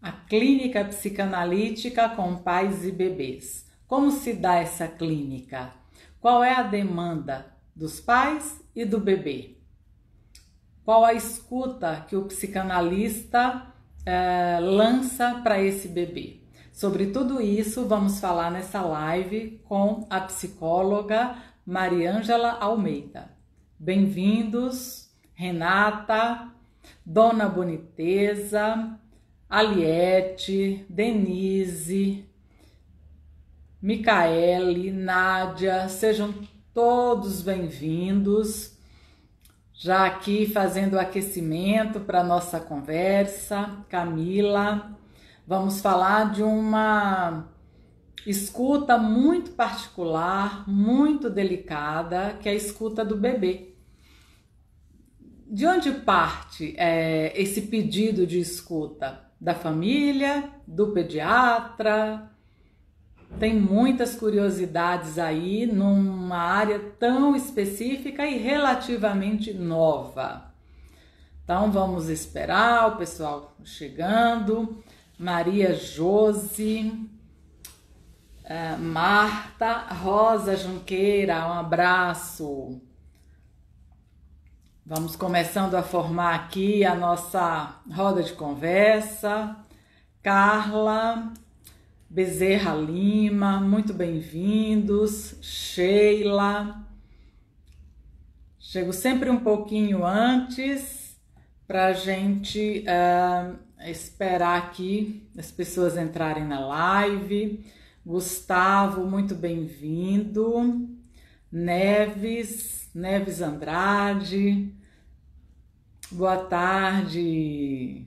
A clínica psicanalítica com pais e bebês. Como se dá essa clínica? Qual é a demanda dos pais e do bebê? Qual a escuta que o psicanalista lança para esse bebê? Sobre tudo isso, vamos falar nessa live com a psicóloga Mariângela Almeida. Bem-vindos, Renata, Dona Boniteza, Aliete, Denise, Micaele, Nádia, sejam todos bem-vindos. Já aqui fazendo o aquecimento para a nossa conversa, Camila, vamos falar de uma escuta muito particular, muito delicada, que é a escuta do bebê. De onde parte esse pedido de escuta? Da família, do pediatra? Tem muitas curiosidades aí numa área tão específica e relativamente nova. Então vamos esperar o pessoal chegando. Maria Josi, Marta, Rosa Junqueira, um abraço. Vamos começando a formar aqui a nossa roda de conversa. Carla Bezerra Lima, muito bem-vindos. Sheila. Chego sempre um pouquinho antes para a gente esperar aqui as pessoas entrarem na live. Gustavo, muito bem-vindo. Neves Andrade, boa tarde.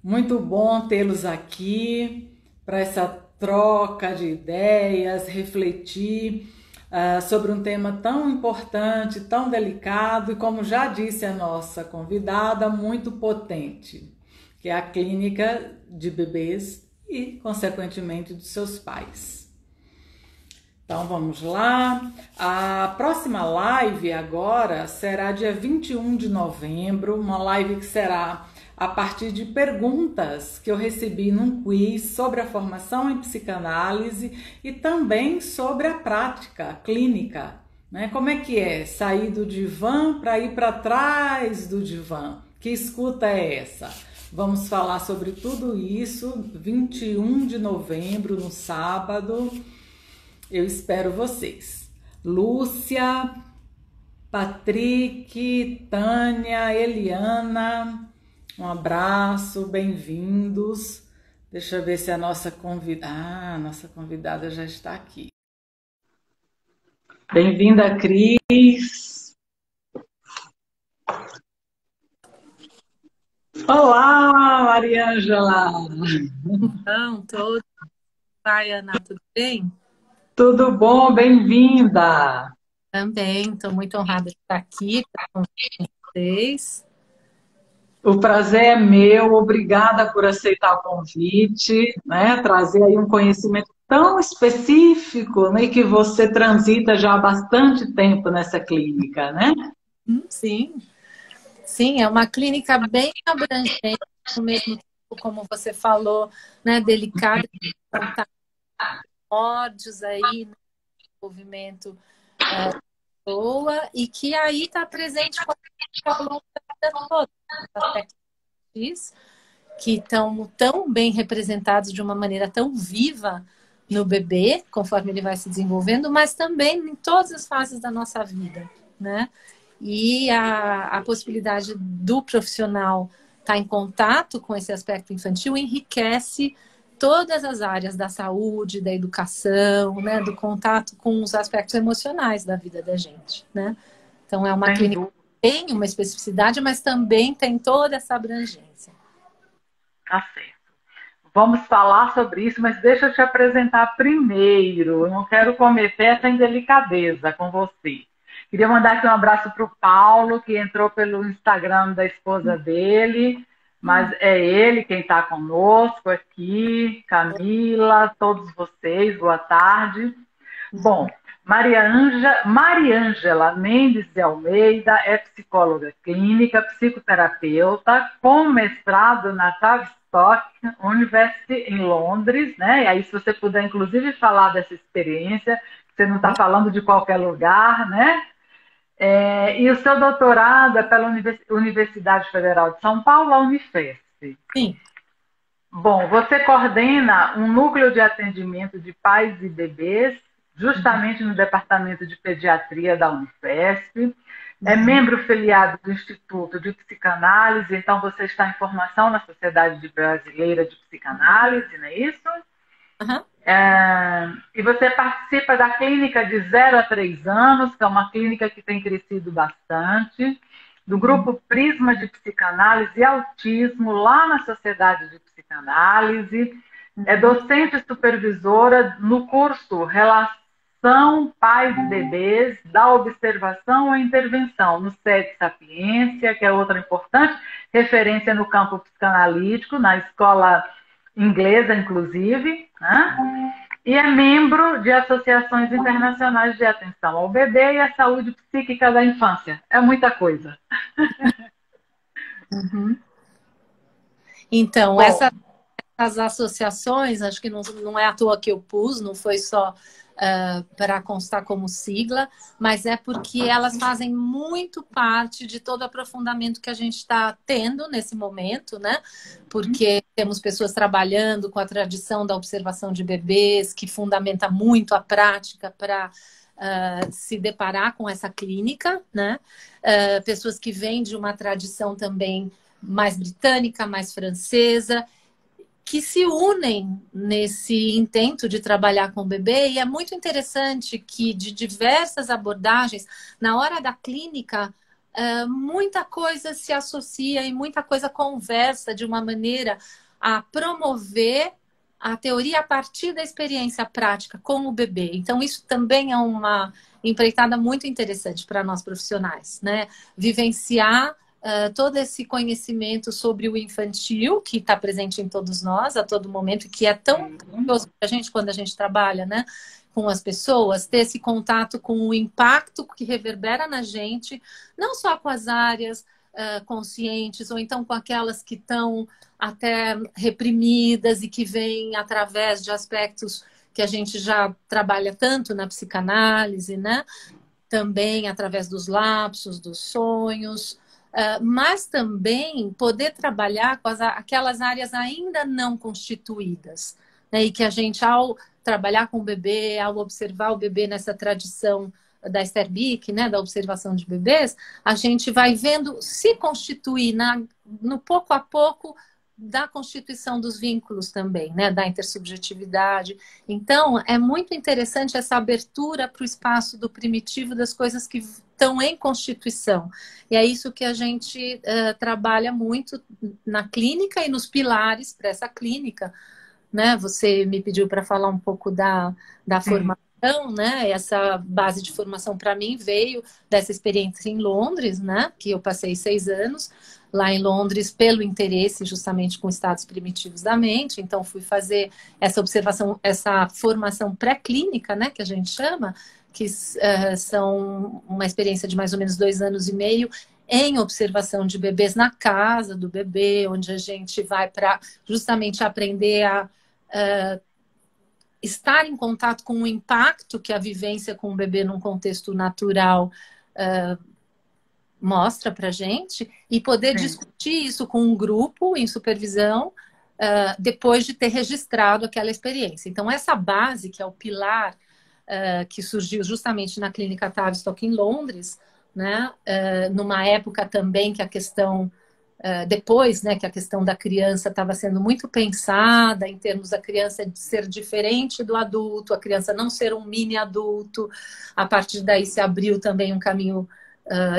Muito bom tê-los aqui para essa troca de ideias, refletir sobre um tema tão importante, tão delicado e, como já disse a nossa convidada, muito potente, que é a clínica de bebês e, consequentemente, dos seus pais. Então vamos lá. A próxima live agora será dia 21 de novembro, uma live que será a partir de perguntas que eu recebi num quiz sobre a formação em psicanálise e também sobre a prática clínica, né? Como é que é sair do divã para ir para trás do divã? Que escuta é essa? Vamos falar sobre tudo isso, 21 de novembro, no sábado. Eu espero vocês. Lúcia, Patrick, Tânia, Eliana, um abraço, bem-vindos. Deixa eu ver se a nossa convidada já está aqui. Bem-vinda, Cris. Olá, Mariângela. Então, todos. Vai, Ana, tudo bem? Tudo bom? Bem-vinda. Também, estou muito honrada de estar aqui com vocês. O prazer é meu, obrigada por aceitar o convite, né? Trazer aí um conhecimento tão específico, né? Que você transita já há bastante tempo nessa clínica, né? Sim, sim, é uma clínica bem abrangente, ao mesmo tempo, como você falou, né, delicada, primórdios aí no desenvolvimento da pessoa e que aí está presente ao longo da vida toda. Os aspectos que estão tão bem representados de uma maneira tão viva no bebê, conforme ele vai se desenvolvendo, mas também em todas as fases da nossa vida, né? E a possibilidade do profissional estar em contato com esse aspecto infantil enriquece todas as áreas da saúde, da educação, né? Do contato com os aspectos emocionais da vida da gente, né? Então é uma clínica que tem uma especificidade, mas também tem toda essa abrangência. Tá certo. Vamos falar sobre isso, mas deixa eu te apresentar primeiro. Eu não quero cometer essa indelicadeza com você. Queria mandar aqui um abraço para o Paulo, que entrou pelo Instagram da esposa dele, mas é ele quem está conosco aqui, Camila, todos vocês, boa tarde. Bom, Mariângela Mendes de Almeida é psicóloga clínica, psicoterapeuta, com mestrado na Tavistock University em Londres, né? E aí, se você puder, inclusive, falar dessa experiência, você não está falando de qualquer lugar, né? E o seu doutorado é pela Universidade Federal de São Paulo, a Unifesp. Sim. Bom, você coordena um núcleo de atendimento de pais e bebês, justamente no Departamento de Pediatria da Unifesp. É membro filiado do Instituto de Psicanálise, então você está em formação na Sociedade Brasileira de Psicanálise, não é isso? Uhum. E você participa da clínica de 0 a 3 anos, que é uma clínica que tem crescido bastante, do grupo Prisma de Psicanálise e Autismo, lá na Sociedade de Psicanálise. É docente e supervisora no curso Relação Pais e Bebês, da Observação à Intervenção, no SED Sapiência, que é outra importante referência no campo psicanalítico, na escola inglesa, inclusive, né? E é membro de associações internacionais de atenção ao bebê e à saúde psíquica da infância. É muita coisa. Uhum. Então, Bom, essas associações, acho que não é à toa que eu pus, não foi só para constar como sigla, mas é porque elas fazem muito parte de todo o aprofundamento que a gente está tendo nesse momento, né? Porque temos pessoas trabalhando com a tradição da observação de bebês, que fundamenta muito a prática para se deparar com essa clínica, né? Pessoas que vêm de uma tradição também mais britânica, mais francesa, que se unem nesse intento de trabalhar com o bebê, e é muito interessante que de diversas abordagens, na hora da clínica, muita coisa se associa e muita coisa conversa de uma maneira a promover a teoria a partir da experiência prática com o bebê. Então, isso também é uma empreitada muito interessante para nós profissionais, né? Vivenciar todo esse conhecimento sobre o infantil, que está presente em todos nós a todo momento, e que é tão curioso para a gente quando a gente trabalha, né, com as pessoas, ter esse contato com o impacto que reverbera na gente, não só com as áreas conscientes, ou então com aquelas que estão até reprimidas e que vêm através de aspectos que a gente já trabalha tanto na psicanálise, né? Também através dos lapsos, dos sonhos, mas também poder trabalhar com aquelas áreas ainda não constituídas, né? E que a gente, ao trabalhar com o bebê, ao observar o bebê nessa tradição da Esther Bick, né, da observação de bebês, a gente vai vendo se constituir no pouco a pouco da constituição dos vínculos também, né, da intersubjetividade. Então, é muito interessante essa abertura para o espaço do primitivo, das coisas que estão em constituição. E é isso que a gente trabalha muito na clínica e nos pilares para essa clínica, né? Você me pediu para falar um pouco da formação, né? Essa base de formação para mim veio dessa experiência em Londres, né? Que eu passei 6 anos lá em Londres pelo interesse justamente com estados primitivos da mente. Então fui fazer essa observação, essa formação pré-clínica, né? Que a gente chama, que são uma experiência de mais ou menos 2 anos e meio em observação de bebês na casa do bebê, onde a gente vai para justamente aprender a estar em contato com o impacto que a vivência com o bebê num contexto natural mostra para gente, e poder discutir isso com um grupo em supervisão depois de ter registrado aquela experiência. Então, essa base, que é o pilar que surgiu justamente na Clínica Tavistock em Londres, né? Numa época também que a questão depois, né, que a questão da criança estava sendo muito pensada em termos da criança de ser diferente do adulto, a criança não ser um mini adulto. A partir daí se abriu também um caminho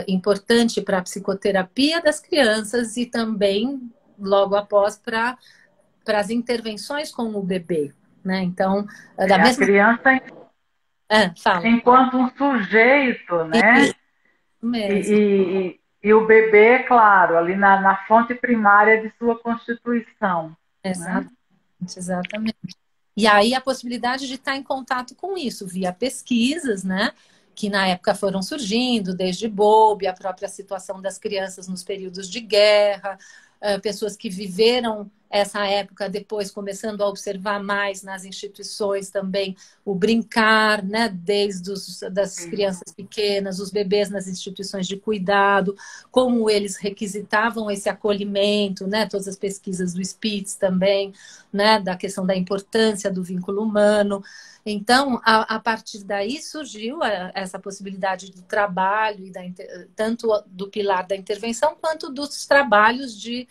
importante para a psicoterapia das crianças e também, logo após, para as intervenções com o bebê, né? Então, da mesma... criança fala. Enquanto um sujeito, né? Isso mesmo. E o bebê, claro, ali na fonte primária de sua constituição. Exatamente, né? exatamente. E aí a possibilidade de estar em contato com isso via pesquisas, né? Que na época foram surgindo, desde Bowlby, a própria situação das crianças nos períodos de guerra, pessoas que viveram essa época depois começando a observar mais nas instituições também o brincar, né, das crianças pequenas, os bebês nas instituições de cuidado, como eles requisitavam esse acolhimento, né, todas as pesquisas do Spitz também, né, da questão da importância do vínculo humano. Então, a partir daí surgiu essa possibilidade do trabalho, tanto do pilar da intervenção, quanto dos trabalhos de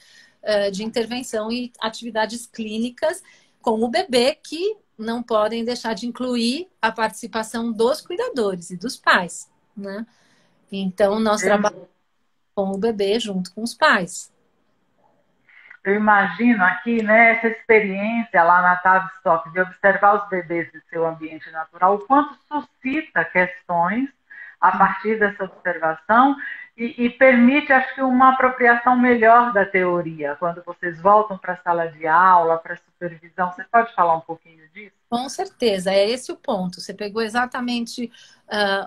intervenção e atividades clínicas com o bebê, que não podem deixar de incluir a participação dos cuidadores e dos pais, né? Então, nós trabalhamos com o bebê junto com os pais. Eu imagino aqui, né, essa experiência lá na Tavistock de observar os bebês de seu ambiente natural, o quanto suscita questões a partir dessa observação e permite, acho que, uma apropriação melhor da teoria, quando vocês voltam para a sala de aula, para a supervisão. Você pode falar um pouquinho disso? Com certeza, é esse o ponto. Você pegou exatamente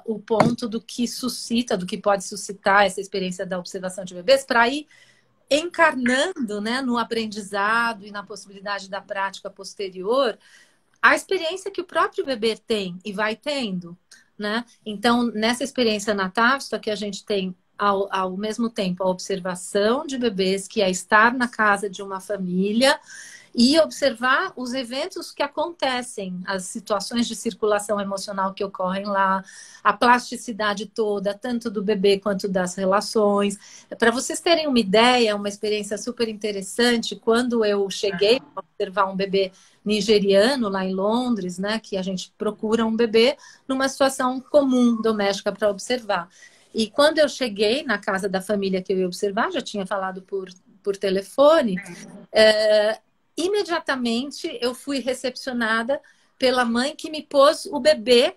o ponto do que suscita, do que pode suscitar essa experiência da observação de bebês, para ir encarnando, né, no aprendizado e na possibilidade da prática posterior, a experiência que o próprio bebê tem e vai tendo, né? Então, nessa experiência na Tavistock, a gente tem ao mesmo tempo a observação de bebês, que é estar na casa de uma família e observar os eventos que acontecem, as situações de circulação emocional que ocorrem lá, a plasticidade toda, tanto do bebê quanto das relações. Para vocês terem uma ideia, uma experiência super interessante, quando eu cheguei a observar um bebê nigeriano lá em Londres, né, que a gente procura um bebê numa situação comum doméstica para observar. E quando eu cheguei na casa da família que eu ia observar, já tinha falado por telefone, imediatamente eu fui recepcionada pela mãe que me pôs o bebê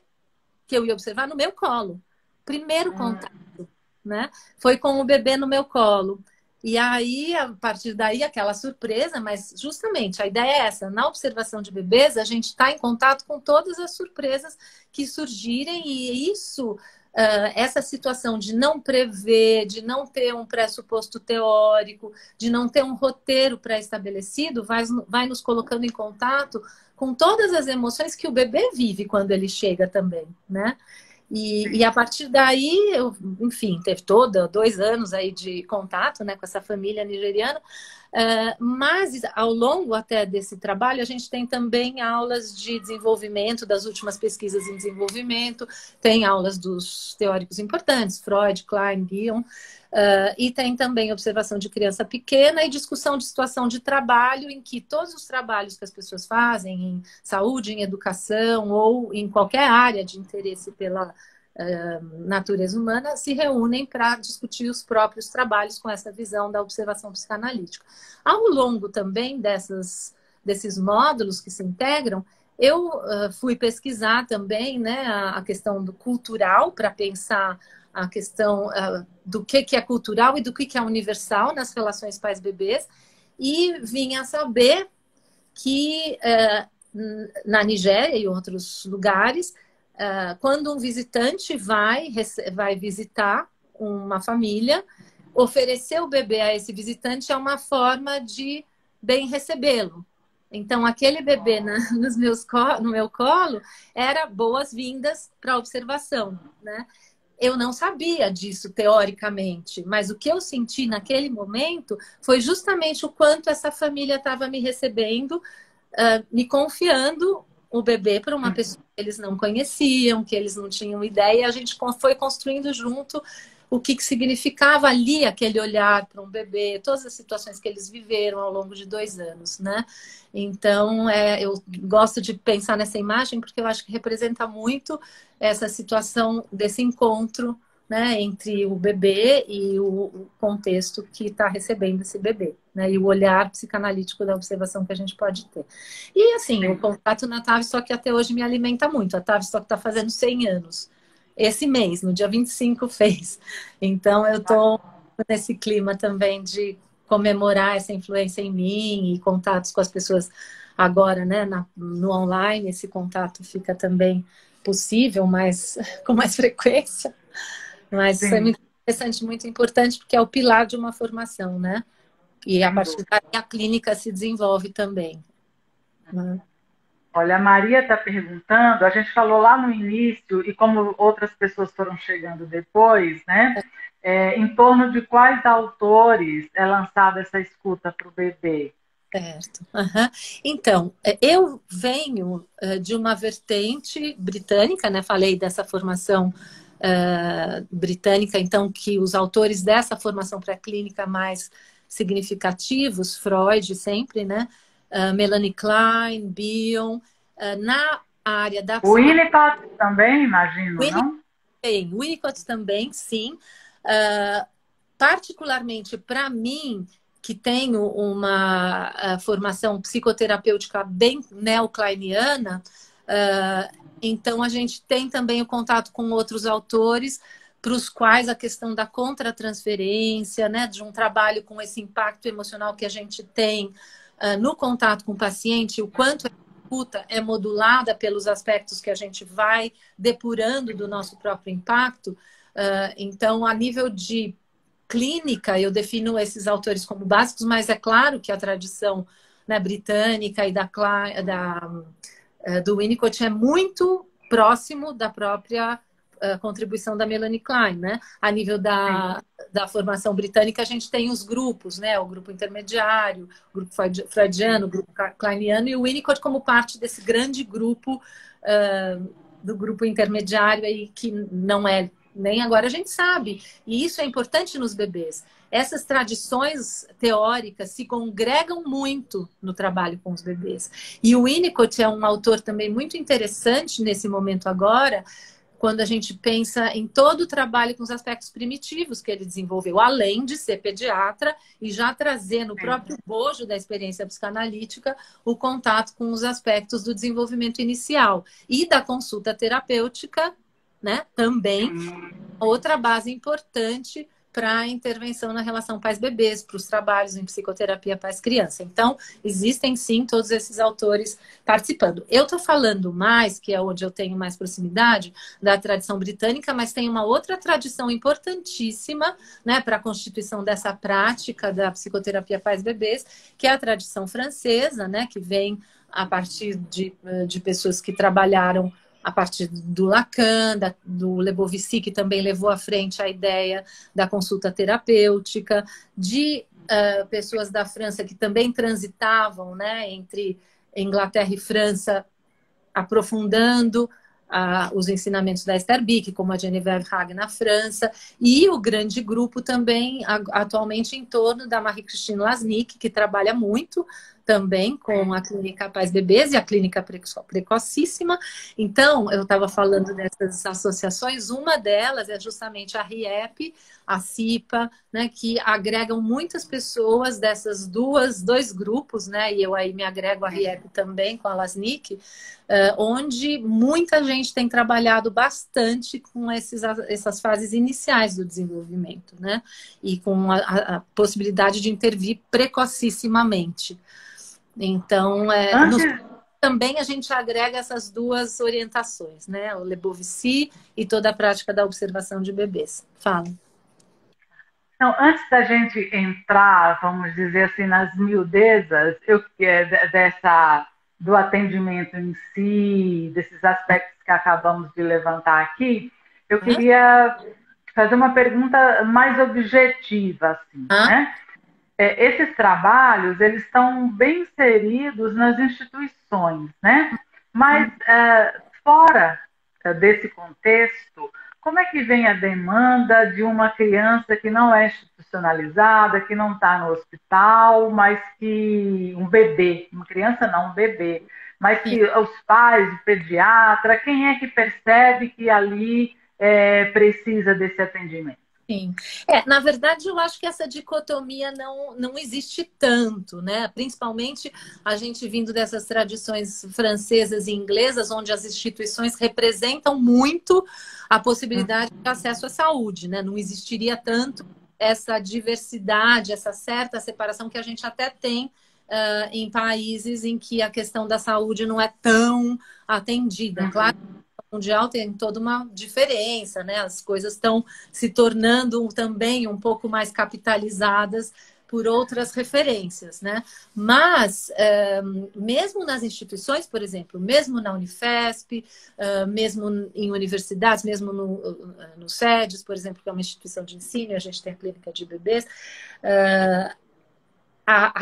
que eu ia observar no meu colo. Primeiro contato, né? Foi com o bebê no meu colo. E aí, a partir daí, aquela surpresa, mas justamente a ideia é essa: na observação de bebês, a gente está em contato com todas as surpresas que surgirem, e isso, essa situação de não prever, de não ter um pressuposto teórico, de não ter um roteiro pré-estabelecido, vai nos colocando em contato com todas as emoções que o bebê vive quando ele chega também, né? E a partir daí, enfim, teve 2 anos aí de contato, né, com essa família nigeriana, mas ao longo até desse trabalho, a gente tem também aulas de desenvolvimento, das últimas pesquisas em desenvolvimento, tem aulas dos teóricos importantes, Freud, Klein, Guion, e tem também observação de criança pequena e discussão de situação de trabalho, em que todos os trabalhos que as pessoas fazem em saúde, em educação ou em qualquer área de interesse pela natureza humana se reúnem para discutir os próprios trabalhos com essa visão da observação psicanalítica. Ao longo também desses módulos que se integram, eu fui pesquisar também, né, a questão do cultural, para pensar a questão do que é cultural e do que é universal nas relações pais-bebês, e vim a saber que na Nigéria e outros lugares, quando um visitante vai visitar uma família, oferecer o bebê a esse visitante é uma forma de bem recebê-lo. Então, aquele bebê no meu colo era boas-vindas para a observação, né? Eu não sabia disso teoricamente, mas o que eu senti naquele momento foi justamente o quanto essa família estava me recebendo, me confiando o bebê para uma pessoa que eles não conheciam, que eles não tinham ideia, e a gente foi construindo junto o que significava ali aquele olhar para um bebê, todas as situações que eles viveram ao longo de 2 anos, né? Então, eu gosto de pensar nessa imagem porque eu acho que representa muito essa situação desse encontro, né, entre o bebê e o contexto que está recebendo esse bebê, né, e o olhar psicanalítico da observação que a gente pode ter. E, assim, o contato na Tavistock até hoje me alimenta muito. A Tavistock está fazendo 100 anos. Esse mês, no dia 25 fez. Então, eu estou nesse clima também de comemorar essa influência em mim e contatos com as pessoas agora, né, no online, esse contato fica também possível, mas com mais frequência. Mas isso é Sim, muito interessante, muito importante, porque é o pilar de uma formação, né? E a sem partir dúvida. daí a clínica se desenvolve também, né? Olha, a Maria está perguntando, a gente falou lá no início, e como outras pessoas foram chegando depois, né? Em torno de quais autores é lançada essa escuta para o bebê? Certo. Aham. Então, eu venho de uma vertente britânica, né? Falei dessa formação britânica, então, que os autores dessa formação pré-clínica mais significativos, Freud sempre, né? Melanie Klein, Bion, na área da O psicanálise, Winnicott também, imagino, não? Winnicott também, sim. Uh, particularmente para mim, que tenho uma formação psicoterapêutica bem neocleiniana, então a gente tem também o contato com outros autores para os quais a questão da contratransferência, né, de um trabalho com esse impacto emocional que a gente tem no contato com o paciente, o quanto a escuta é modulada pelos aspectos que a gente vai depurando do nosso próprio impacto. Então, a nível de clínica, eu defino esses autores como básicos, mas é claro que a tradição, né, britânica e do Winnicott é muito próximo da própria contribuição da Melanie Klein, né? A nível Sim. da formação britânica, a gente tem os grupos, né? O grupo intermediário, o grupo freudiano, o grupo kleiniano, e o Winnicott como parte desse grande grupo, do grupo intermediário aí, que não é nem agora a gente sabe, e isso é importante nos bebês. Essas tradições teóricas se congregam muito no trabalho com os bebês. E o Winnicott é um autor também muito interessante nesse momento agora, quando a gente pensa em todo o trabalho com os aspectos primitivos que ele desenvolveu, além de ser pediatra e já trazer no Sim. próprio bojo da experiência psicanalítica o contato com os aspectos do desenvolvimento inicial e da consulta terapêutica, né? Também outra base importante para a intervenção na relação pais-bebês, para os trabalhos em psicoterapia pais-criança. Então, existem sim todos esses autores participando. Eu estou falando mais, que é onde eu tenho mais proximidade, da tradição britânica, mas tem uma outra tradição importantíssima, né, para a constituição dessa prática da psicoterapia pais-bebês, que é a tradição francesa, né, que vem a partir de pessoas que trabalharam a partir do Lacan, do Lebovici, que também levou à frente a ideia da consulta terapêutica, de pessoas da França que também transitavam, né, entre Inglaterra e França, aprofundando os ensinamentos da Esther Bick, como a Geneviève Hague na França, e o grande grupo também, atualmente, em torno da Marie-Christine Lasnik, que trabalha muito também com a clínica Pais Bebês e a clínica Precocíssima. Então, eu estava falando dessas associações, uma delas é justamente a RIEP, a CIPA, né, que agregam muitas pessoas dessas dois grupos, né, e eu aí me agrego a RIEP também com a Lasnik, onde muita gente tem trabalhado bastante com essas fases iniciais do desenvolvimento, né, e com a possibilidade de intervir precocissimamente. Então, Antes, também a gente agrega essas duas orientações, né? O Lebovici e toda a prática da observação de bebês. Fala. não, antes da gente entrar, vamos dizer assim, nas miudezas do atendimento em si, desses aspectos que acabamos de levantar aqui, eu queria fazer uma pergunta mais objetiva, assim, né? Esses trabalhos, eles estão bem inseridos nas instituições, né? Mas fora desse contexto, como é que vem a demanda de uma criança que não é institucionalizada, que não está no hospital, mas que um bebê, uma criança não, um bebê, mas que os pais, o pediatra, quem é que percebe que ali precisa desse atendimento? Sim. Na verdade, eu acho que essa dicotomia não existe tanto, né? Principalmente a gente vindo dessas tradições francesas e inglesas, onde as instituições representam muito a possibilidade de acesso à saúde, né? Não existiria tanto essa diversidade, essa certa separação que a gente até tem em países em que a questão da saúde não é tão atendida. Claro, mundial tem toda uma diferença, né? As coisas estão se tornando também um pouco mais capitalizadas por outras referências, né? Mas, mesmo nas instituições, por exemplo, mesmo na Unifesp, mesmo em universidades, mesmo no SEDES, por exemplo, que é uma instituição de ensino, a gente tem a clínica de bebês,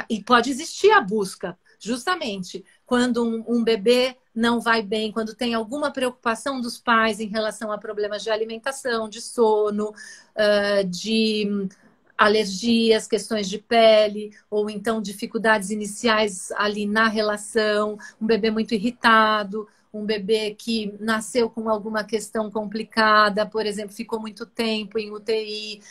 e pode existir a busca, justamente, quando um bebê não vai bem, quando tem alguma preocupação dos pais em relação a problemas de alimentação, de sono, de alergias, questões de pele, ou então dificuldades iniciais ali na relação, um bebê muito irritado, um bebê que nasceu com alguma questão complicada, por exemplo, ficou muito tempo em UTI,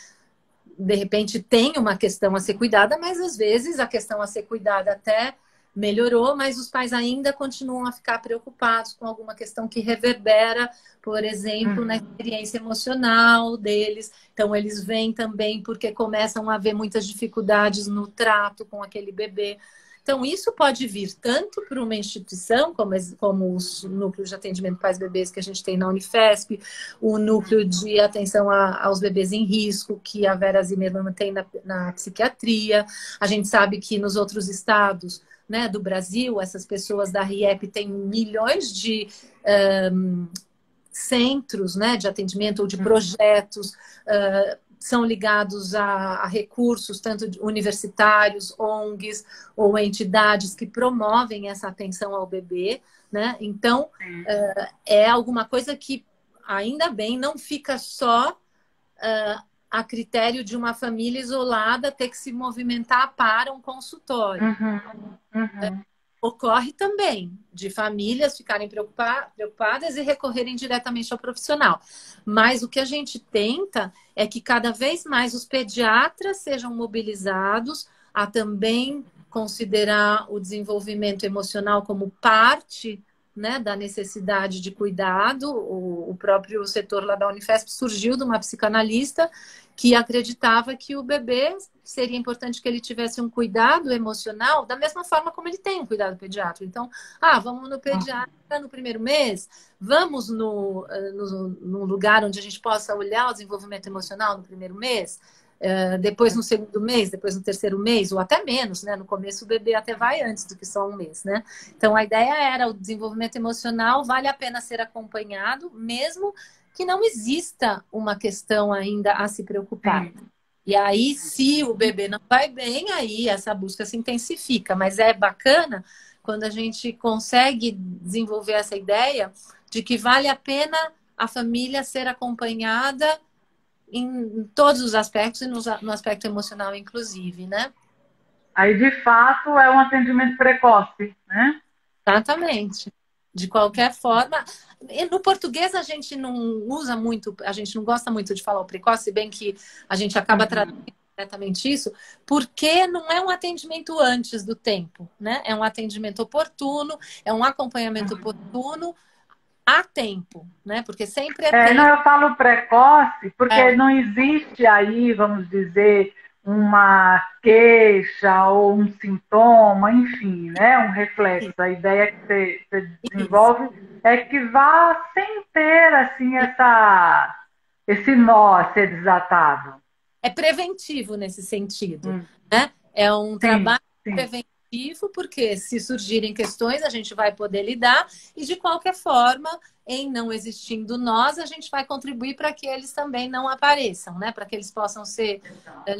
de repente tem uma questão a ser cuidada, mas às vezes a questão a ser cuidada até melhorou, mas os pais ainda continuam a ficar preocupados com alguma questão que reverbera, por exemplo, na experiência emocional deles. Então, eles vêm também porque começam a haver muitas dificuldades no trato com aquele bebê. Então, isso pode vir tanto para uma instituição, como os núcleos de atendimento pais-bebês que a gente tem na Unifesp, o núcleo de atenção aos bebês em risco, que a Vera Zimmermann tem na psiquiatria. A gente sabe que nos outros estados, né, do Brasil, essas pessoas da RIEP têm milhões de centros, né, de atendimento ou de projetos, são ligados a recursos, tanto universitários, ONGs ou entidades que promovem essa atenção ao bebê, né? Então, é alguma coisa que, ainda bem, não fica só a critério de uma família isolada ter que se movimentar para um consultório. Ocorre também de famílias ficarem preocupadas e recorrerem diretamente ao profissional. Mas o que a gente tenta é que cada vez mais os pediatras sejam mobilizados a também considerar o desenvolvimento emocional como parte, né, da necessidade de cuidado. O próprio setor lá da Unifesp surgiu de uma psicanalista que acreditava que o bebê seria importante que ele tivesse um cuidado emocional da mesma forma como ele tem um cuidado pediátrico. Então, vamos no pediatra no primeiro mês, vamos no lugar onde a gente possa olhar o desenvolvimento emocional no primeiro mês, depois no segundo mês, depois no terceiro mês, ou até menos, né? No começo o bebê até vai antes do que só um mês, né? Então a ideia era o desenvolvimento emocional vale a pena ser acompanhado, mesmo que não exista uma questão ainda a se preocupar. E aí, se o bebê não vai bem, aí essa busca se intensifica. Mas é bacana quando a gente consegue desenvolver essa ideia de que vale a pena a família ser acompanhada em todos os aspectos e no aspecto emocional, inclusive, né? Aí, de fato, é um atendimento precoce, né? Exatamente. De qualquer forma, no português a gente não usa muito, a gente não gosta muito de falar o precoce, bem que a gente acaba traduzindo diretamente isso, porque não é um atendimento antes do tempo, né? É um atendimento oportuno, é um acompanhamento oportuno a tempo, né? Porque sempre é tempo. Não, eu falo precoce porque não existe aí, vamos dizer, uma queixa ou um sintoma, enfim, né? Um reflexo. A ideia que você desenvolve é que vá sem ter assim esse nó a ser desatado. É preventivo nesse sentido, né? É um trabalho preventivo, porque se surgirem questões, a gente vai poder lidar e, de qualquer forma, em não existindo nós, a gente vai contribuir para que eles também não apareçam, né? Para que eles possam ser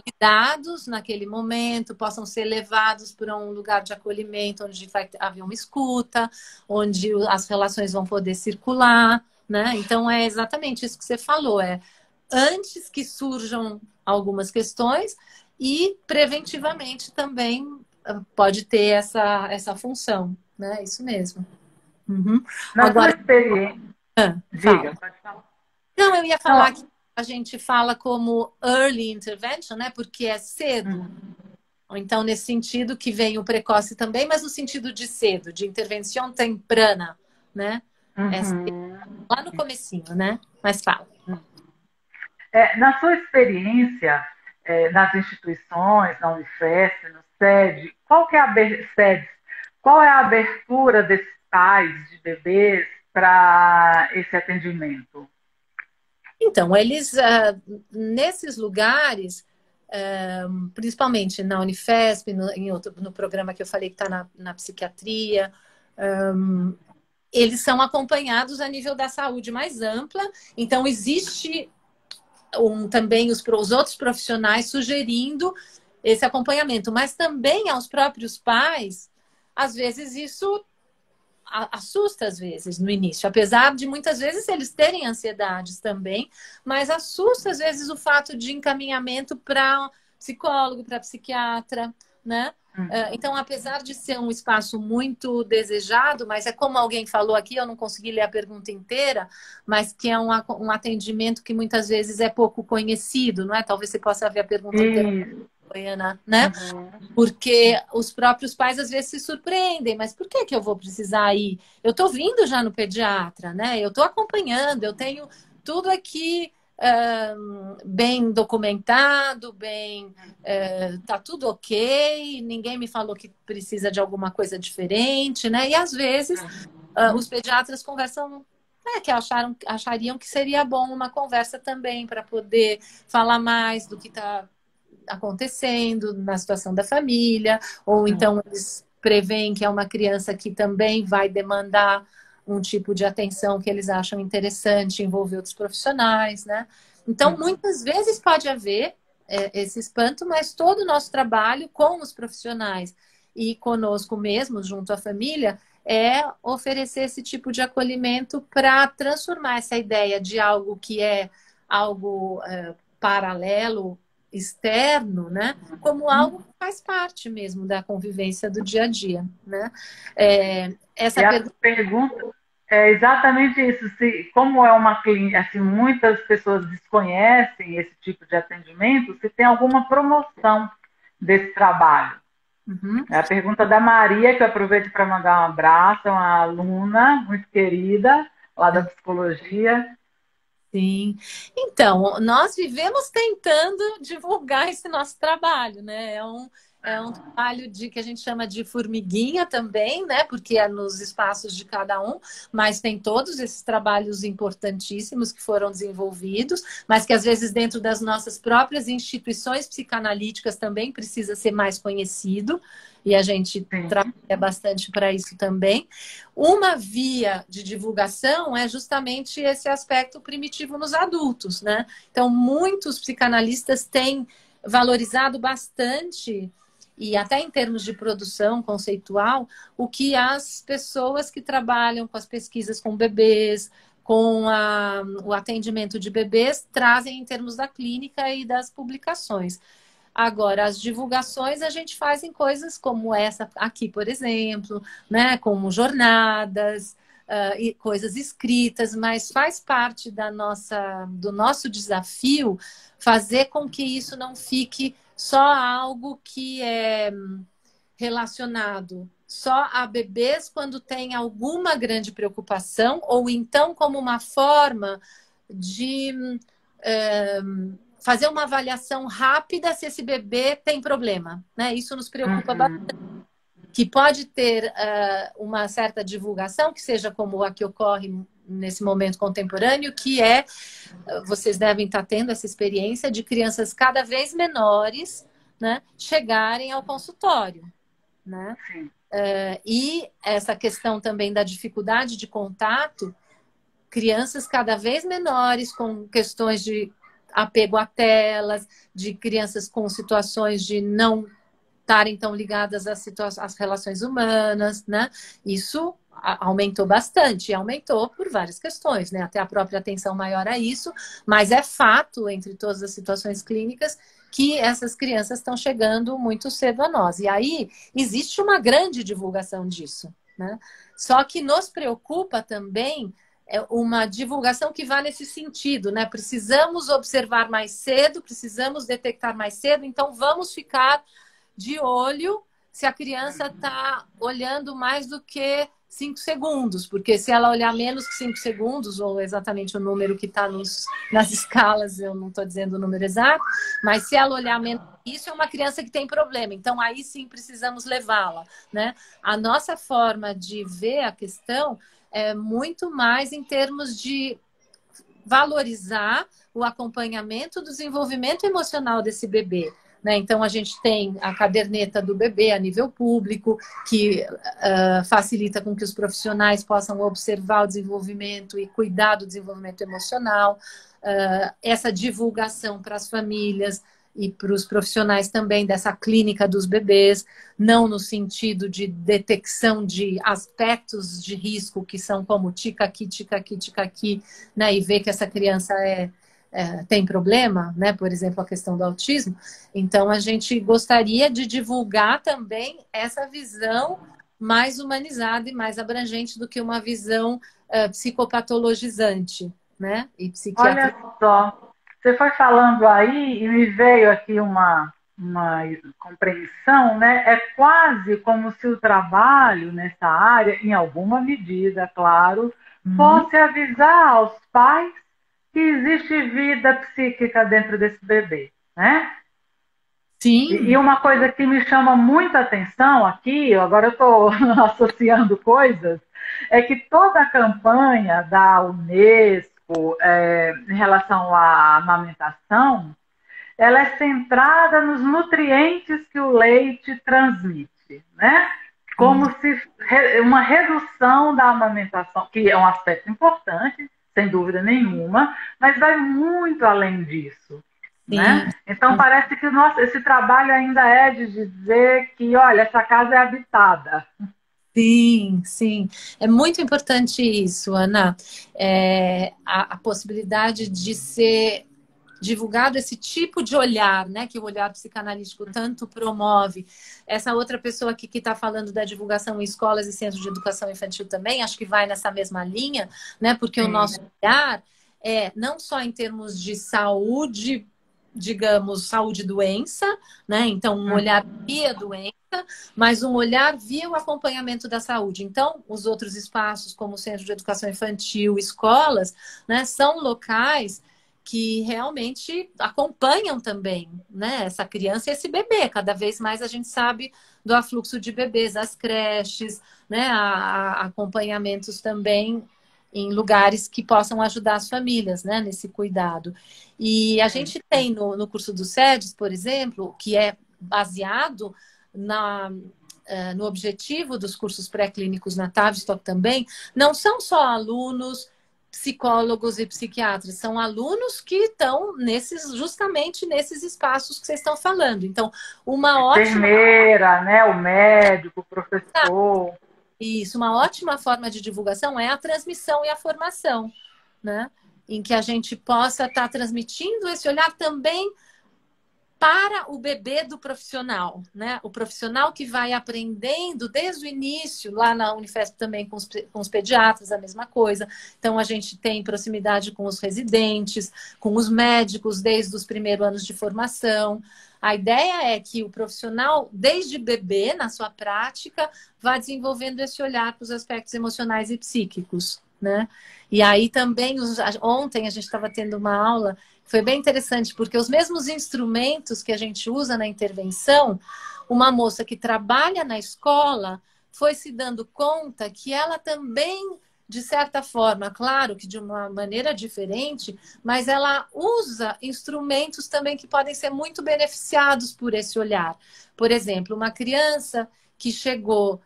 lidados naquele momento, possam ser levados para um lugar de acolhimento onde vai haver uma escuta, onde as relações vão poder circular, né? Então, é exatamente isso que você falou, antes que surjam algumas questões e preventivamente também pode ter essa função, né? Isso mesmo. Na sua experiência, diga, pode falar. Não, eu ia falar que a gente fala como early intervention, né? Porque é cedo. Então, nesse sentido que vem o precoce também, mas no sentido de cedo, de intervenção temprana, né? Lá no comecinho, né? Mas fala. Na sua experiência, nas instituições, na Unifesp, no SED, qual é a abertura desses pais de bebês para esse atendimento? Então, eles, nesses lugares, principalmente na Unifesp, no programa que eu falei que está na psiquiatria, eles são acompanhados a nível da saúde mais ampla. Então, existe também os outros profissionais sugerindo esse acompanhamento, mas também aos próprios pais, às vezes isso assusta às vezes no início, apesar de muitas vezes eles terem ansiedades também, mas assusta às vezes o fato de encaminhamento para psicólogo, para psiquiatra, né? Então, apesar de ser um espaço muito desejado, mas é como alguém falou aqui, eu não consegui ler a pergunta inteira, mas que é um atendimento que muitas vezes é pouco conhecido, não é? Talvez você possa ver a pergunta inteira, Ana, né? Porque os próprios pais às vezes se surpreendem, mas por que eu vou precisar ir? Eu estou vindo já no pediatra, né? Eu estou acompanhando, eu tenho tudo aqui bem documentado, tá tudo ok, ninguém me falou que precisa de alguma coisa diferente, né? E às vezes os pediatras conversam, que achariam que seria bom uma conversa também para poder falar mais do que está acontecendo na situação da família, ou então eles preveem que é uma criança que também vai demandar um tipo de atenção que eles acham interessante, envolver outros profissionais, né? Então, muitas vezes pode haver esse espanto, mas todo o nosso trabalho com os profissionais e conosco mesmo, junto à família, é oferecer esse tipo de acolhimento para transformar essa ideia de algo que é algo paralelo, externo, né? Como algo que faz parte mesmo da convivência do dia a dia, né? Essa pergunta é exatamente isso. Como é uma clínica, assim, muitas pessoas desconhecem esse tipo de atendimento, se tem alguma promoção desse trabalho. É a pergunta da Maria, que eu aproveito para mandar um abraço, é uma aluna muito querida lá da psicologia. Sim. Então, nós vivemos tentando divulgar esse nosso trabalho, né? É um trabalho que a gente chama de formiguinha também, né? Porque é nos espaços de cada um, mas tem todos esses trabalhos importantíssimos que foram desenvolvidos, mas que às vezes dentro das nossas próprias instituições psicanalíticas também precisa ser mais conhecido. E a gente trabalha bastante para isso também. Uma via de divulgação é justamente esse aspecto primitivo nos adultos, né? Então, muitos psicanalistas têm valorizado bastante, e até em termos de produção conceitual, o que as pessoas que trabalham com as pesquisas com bebês, com o atendimento de bebês, trazem em termos da clínica e das publicações. Agora, as divulgações a gente faz em coisas como essa aqui, por exemplo, né? Como jornadas, e coisas escritas, mas faz parte do nosso desafio fazer com que isso não fique só algo que é relacionado só a bebês quando tem alguma grande preocupação, ou então como uma forma de fazer uma avaliação rápida se esse bebê tem problema, né? Isso nos preocupa bastante. Que pode ter uma certa divulgação, que seja como a que ocorre nesse momento contemporâneo, que vocês devem estar tendo essa experiência de crianças cada vez menores, né, chegarem ao consultório, né? E essa questão também da dificuldade de contato, crianças cada vez menores com questões de apego a telas, de crianças com situações de não estarem tão ligadas às relações humanas, né? Isso aumentou bastante, e aumentou por várias questões, né? Até a própria atenção maior a isso, mas é fato, entre todas as situações clínicas, que essas crianças estão chegando muito cedo a nós. E aí existe uma grande divulgação disso, né? Só que nos preocupa também uma divulgação que vá nesse sentido, né? Precisamos observar mais cedo, precisamos detectar mais cedo, então vamos ficar de olho se a criança está olhando mais do que 5 segundos, porque se ela olhar menos que 5 segundos, ou exatamente o número que está nas escalas, eu não estou dizendo o número exato, mas se ela olhar menos, isso é uma criança que tem problema, então aí sim precisamos levá-la, né? A nossa forma de ver a questão é muito mais em termos de valorizar o acompanhamento do desenvolvimento emocional desse bebê. Né? Então, a gente tem a caderneta do bebê a nível público, que facilita com que os profissionais possam observar o desenvolvimento e cuidar do desenvolvimento emocional. Essa divulgação para as famílias e para os profissionais também dessa clínica dos bebês, não no sentido de detecção de aspectos de risco que são como tica aqui, né? E ver que essa criança tem problema, né? Por exemplo, a questão do autismo. Então, a gente gostaria de divulgar também essa visão mais humanizada e mais abrangente do que uma visão psicopatologizante, né? E psiquiátrica. Olha só, você foi falando aí e me veio aqui uma compreensão, né? É quase como se o trabalho nessa área, em alguma medida, claro, fosse avisar aos pais que existe vida psíquica dentro desse bebê, né? Sim. E uma coisa que me chama muita atenção aqui, agora eu estou associando coisas, é que toda a campanha da Unesco em relação à amamentação, ela é centrada nos nutrientes que o leite transmite, né? Como se uma redução da amamentação, que é um aspecto importante, sem dúvida nenhuma, mas vai muito além disso. Né? Então parece que esse trabalho ainda é de dizer que, olha, essa casa é habitada. Sim, sim. É muito importante isso, Ana. A possibilidade de ser divulgado esse tipo de olhar, né, que o olhar psicanalítico tanto promove. Essa outra pessoa aqui que está falando da divulgação em escolas e centros de educação infantil também, acho que vai nessa mesma linha, né, porque o nosso olhar é não só em termos de saúde, digamos, saúde e doença, né, então um olhar via doença, mas um olhar via o acompanhamento da saúde. Então, os outros espaços, como o Centro de Educação Infantil, escolas, né, são locais que realmente acompanham também, né, essa criança e esse bebê. Cada vez mais a gente sabe do afluxo de bebês, as creches, né, acompanhamentos também em lugares que possam ajudar as famílias, né, nesse cuidado. E a gente tem no curso do SEDES, por exemplo, que é baseado no objetivo dos cursos pré-clínicos na Tavistock também, não são só alunos psicólogos e psiquiatras, são alunos que estão justamente nesses espaços que vocês estão falando. Então, uma ótima... Enfermeira, né? O médico, o professor. Isso, uma ótima forma de divulgação é a transmissão e a formação, né? Em que a gente possa estar transmitindo esse olhar também para o bebê do profissional, né? O profissional que vai aprendendo desde o início, lá na Unifesp também com os pediatras, a mesma coisa. Então, a gente tem proximidade com os residentes, com os médicos, desde os primeiros anos de formação. A ideia é que o profissional, desde bebê, na sua prática, vá desenvolvendo esse olhar para os aspectos emocionais e psíquicos, né? E aí também, ontem a gente estava tendo uma aula, foi bem interessante, porque os mesmos instrumentos que a gente usa na intervenção, uma moça que trabalha na escola foi se dando conta que ela também, de certa forma, claro que de uma maneira diferente, mas ela usa instrumentos também que podem ser muito beneficiados por esse olhar. Por exemplo, uma criança que chegou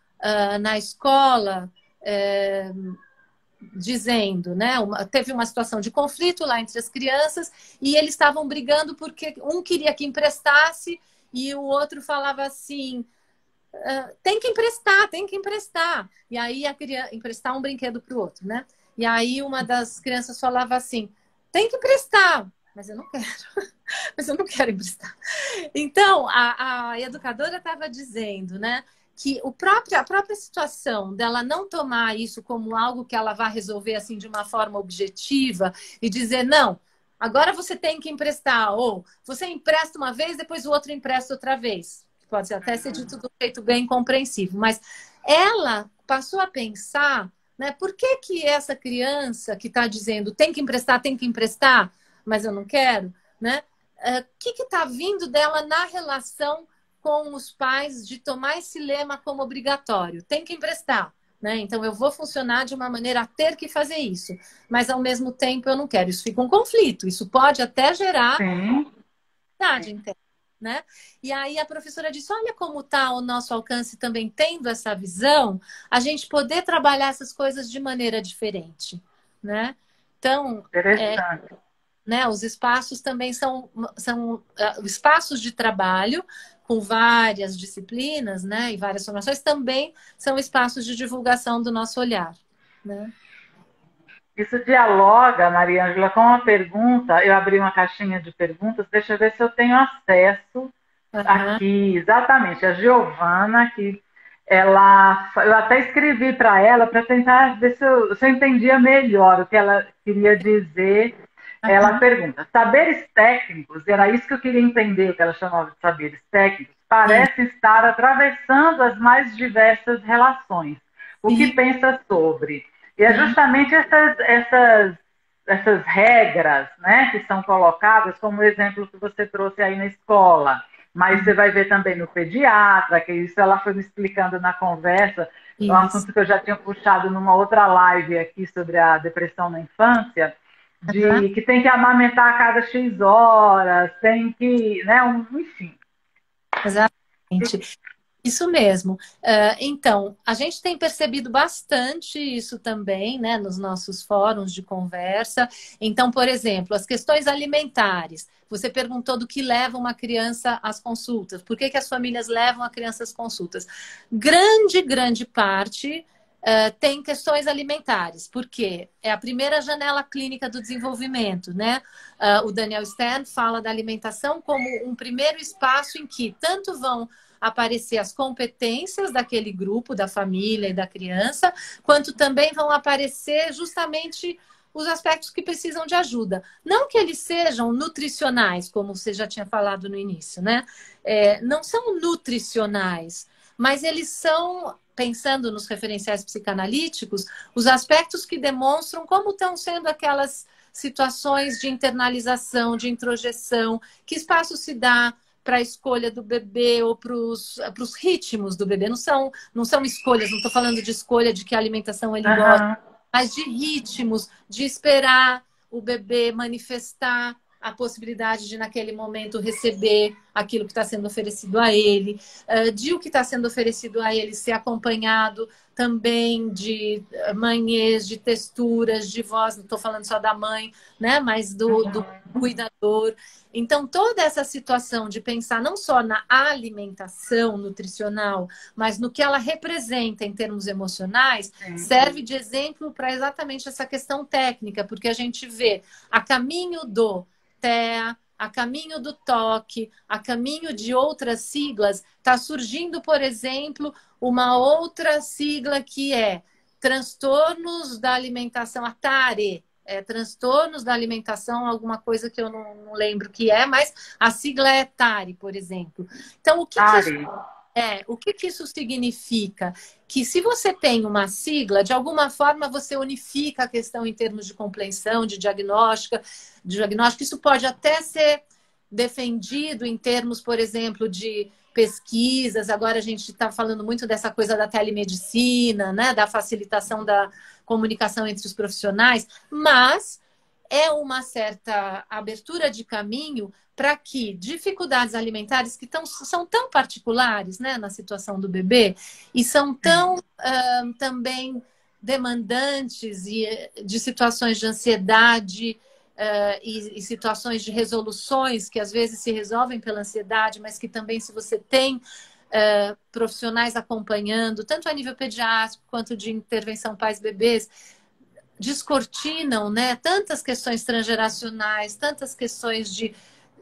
na escola... dizendo, né? Teve uma situação de conflito lá entre as crianças e eles estavam brigando porque um queria que emprestasse e o outro falava assim, tem que emprestar, tem que emprestar. E aí a criança emprestar um brinquedo para o outro, né? E aí uma das crianças falava assim, tem que emprestar, mas eu não quero, mas eu não quero emprestar. Então a educadora estava dizendo, né? Que a própria situação dela não tomar isso como algo que ela vai resolver assim de uma forma objetiva e dizer, não, agora você tem que emprestar, ou você empresta uma vez, depois o outro empresta outra vez. pode até ser dito de um jeito bem compreensivo, mas ela passou a pensar, né, por que que essa criança que está dizendo tem que emprestar, mas eu não quero, né? O que está vindo dela na relação com os pais de tomar esse lema como obrigatório? Tem que emprestar, né? Então eu vou funcionar de uma maneira a ter que fazer isso, mas ao mesmo tempo eu não quero. Isso fica um conflito, isso pode até gerar ansiedade interna, né? E aí a professora disse, olha como está o nosso alcance também tendo essa visão, a gente poder trabalhar essas coisas de maneira diferente, né? Então, Interessante. né, os espaços também são espaços de trabalho com várias disciplinas, né, e várias formações, também são espaços de divulgação do nosso olhar, né? Isso dialoga, Maria Ângela, com uma pergunta. Eu abri uma caixinha de perguntas, deixa eu ver se eu tenho acesso aqui. Exatamente, a Giovana, que eu até escrevi para ela para tentar ver se eu entendia melhor o que ela queria dizer. Ela pergunta, saberes técnicos, era isso que eu queria entender, o que ela chamava de saberes técnicos, parece estar atravessando as mais diversas relações. O que pensa sobre? E é justamente essas regras, né, que são colocadas, como o exemplo que você trouxe aí na escola. Mas você vai ver também no pediatra, que isso ela foi me explicando na conversa, é um assunto que eu já tinha puxado numa outra live aqui sobre a depressão na infância, que tem que amamentar a cada X horas, tem que, né, enfim. Exatamente. Isso mesmo. Então, a gente tem percebido bastante isso também, né, nos nossos fóruns de conversa. Então, por exemplo, as questões alimentares. Você perguntou do que leva uma criança às consultas. Por que que as famílias levam a criança às consultas? Grande parte tem questões alimentares, porque é a primeira janela clínica do desenvolvimento, né? O Daniel Stern fala da alimentação como um primeiro espaço em que tanto vão aparecer as competências daquele grupo, da família e da criança, quanto também vão aparecer justamente os aspectos que precisam de ajuda. Não que eles sejam nutricionais, como você já tinha falado no início, né? Não são nutricionais, mas eles são, pensando nos referenciais psicanalíticos, os aspectos que demonstram como estão sendo aquelas situações de internalização, de introjeção, que espaço se dá para a escolha do bebê ou para os ritmos do bebê. Não são escolhas, não estou falando de escolha de que alimentação ele gosta, mas de ritmos, de esperar o bebê manifestar a possibilidade de, naquele momento, receber aquilo que está sendo oferecido a ele, de o que está sendo oferecido a ele ser acompanhado também de manhês, de texturas, de voz, não estou falando só da mãe, né, mas do cuidador. Então, toda essa situação de pensar não só na alimentação nutricional, mas no que ela representa em termos emocionais, serve de exemplo para exatamente essa questão técnica, porque a gente vê a caminho do TEA, a caminho do TOC, a caminho de outras siglas, está surgindo, por exemplo, uma outra sigla que é transtornos da alimentação, a TARE, transtornos da alimentação, alguma coisa que eu não lembro o que é, mas a sigla é TARE, por exemplo. Então, o que isso significa? Que se você tem uma sigla, de alguma forma você unifica a questão em termos de compreensão, de diagnóstico. Isso pode até ser defendido em termos, por exemplo, de pesquisas. Agora a gente está falando muito dessa coisa da telemedicina, né? Da facilitação da comunicação entre os profissionais, mas é uma certa abertura de caminho para que dificuldades alimentares que são tão particulares, né, na situação do bebê e são tão também demandantes de situações de ansiedade e situações de resoluções que às vezes se resolvem pela ansiedade, mas que também, se você tem profissionais acompanhando, tanto a nível pediátrico quanto de intervenção pais-bebês, descortinam, né, tantas questões transgeracionais, tantas questões de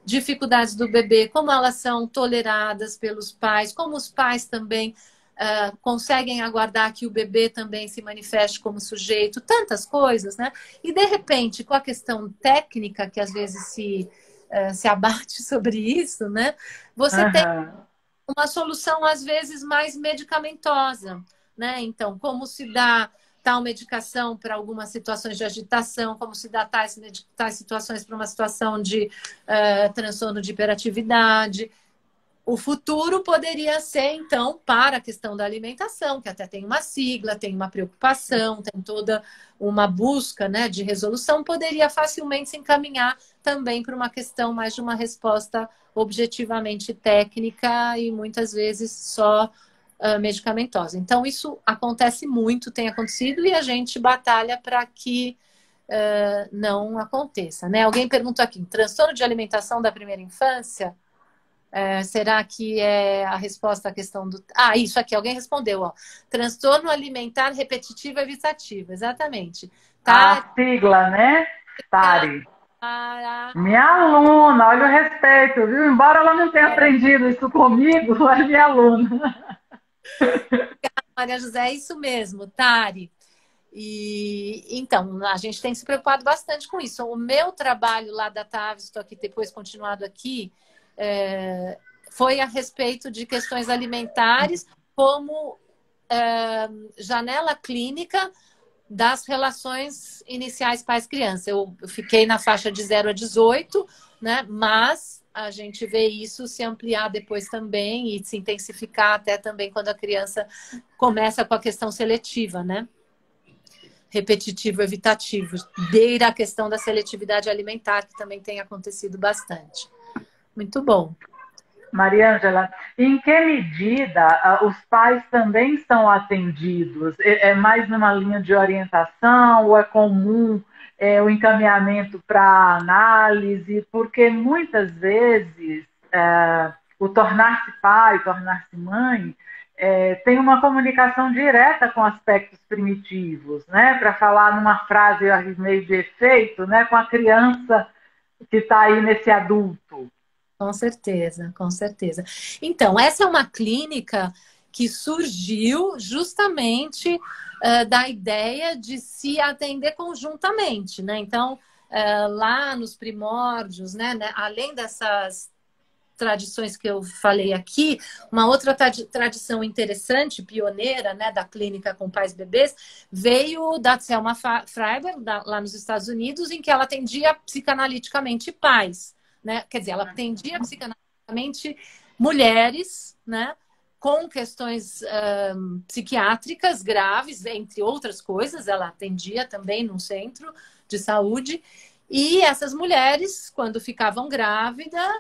dificuldades do bebê, como elas são toleradas pelos pais, como os pais também conseguem aguardar que o bebê também se manifeste como sujeito, tantas coisas, né? E, de repente, com a questão técnica, que às vezes se abate sobre isso, né? Você tem uma solução, às vezes, mais medicamentosa, né? Então, como se dá tal medicação para algumas situações de agitação, como se dá tais situações para uma situação de transtorno de hiperatividade. O futuro poderia ser, então, para a questão da alimentação, que até tem uma sigla, tem uma preocupação, tem toda uma busca, né, de resolução, poderia facilmente se encaminhar também para uma questão mais de uma resposta objetivamente técnica e muitas vezes só medicamentosa. Então, isso acontece muito, tem acontecido, e a gente batalha para que não aconteça, né? Alguém perguntou aqui, transtorno de alimentação da primeira infância? Será que é a resposta à questão do... Ah, isso aqui, alguém respondeu, ó. Transtorno alimentar repetitivo evitativo, exatamente. A sigla, né? TARI. Para... Minha aluna, olha o respeito, viu? Embora ela não tenha aprendido isso comigo, é minha aluna. Maria José, é isso mesmo, TARI. E então, a gente tem se preocupado bastante com isso. O meu trabalho lá da TAVES, estou aqui depois continuado aqui, foi a respeito de questões alimentares como janela clínica das relações iniciais pais-criança. Eu fiquei na faixa de 0 a 18, né? Mas a gente vê isso se ampliar depois também e se intensificar até também quando a criança começa com a questão seletiva, né? Repetitivo, evitativo. Beira a questão da seletividade alimentar, que também tem acontecido bastante. Muito bom. Mariângela, em que medida os pais também são atendidos? É mais numa linha de orientação ou é comum o encaminhamento para análise? Porque muitas vezes o tornar-se pai, tornar-se mãe, tem uma comunicação direta com aspectos primitivos, né? Para falar numa frase meio de efeito, né? Com a criança que está aí nesse adulto. Com certeza, com certeza. Então, essa é uma clínica que surgiu justamente da ideia de se atender conjuntamente, né? Então, lá nos primórdios, né, além dessas tradições que eu falei aqui, uma outra tradição interessante, pioneira, né, da clínica com pais e bebês, veio da Selma Freiberg, lá nos Estados Unidos, em que ela atendia psicanaliticamente pais. Né? Quer dizer, ela atendia psicanaliticamente mulheres, né, com questões psiquiátricas graves, entre outras coisas. Ela atendia também num centro de saúde. E essas mulheres, quando ficavam grávidas,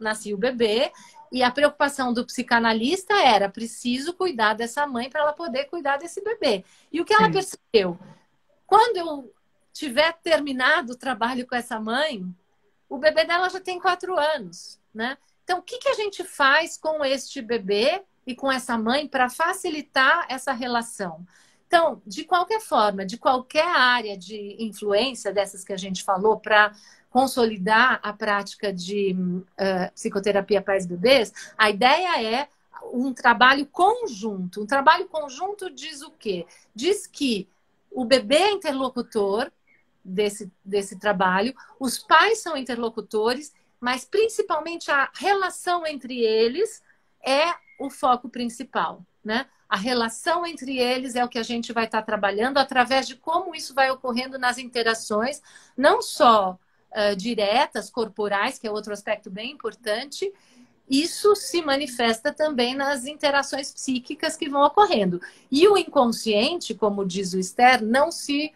nascia o bebê. E a preocupação do psicanalista era: preciso cuidar dessa mãe para ela poder cuidar desse bebê. E o que ela percebeu? Quando eu tiver terminado o trabalho com essa mãe, o bebê dela já tem 4 anos, né? Então, o que a gente faz com este bebê e com essa mãe para facilitar essa relação? Então, de qualquer forma, de qualquer área de influência dessas que a gente falou, para consolidar a prática de psicoterapia pais e bebês, a ideia é um trabalho conjunto. Um trabalho conjunto diz o quê? Diz que o bebê é interlocutor desse trabalho, os pais são interlocutores, mas principalmente a relação entre eles é o foco principal, né? A relação entre eles é o que a gente vai estar trabalhando através de como isso vai ocorrendo nas interações, não só diretas, corporais, que é outro aspecto bem importante. Isso se manifesta também nas interações psíquicas que vão ocorrendo. E o inconsciente, como diz o Ster, não se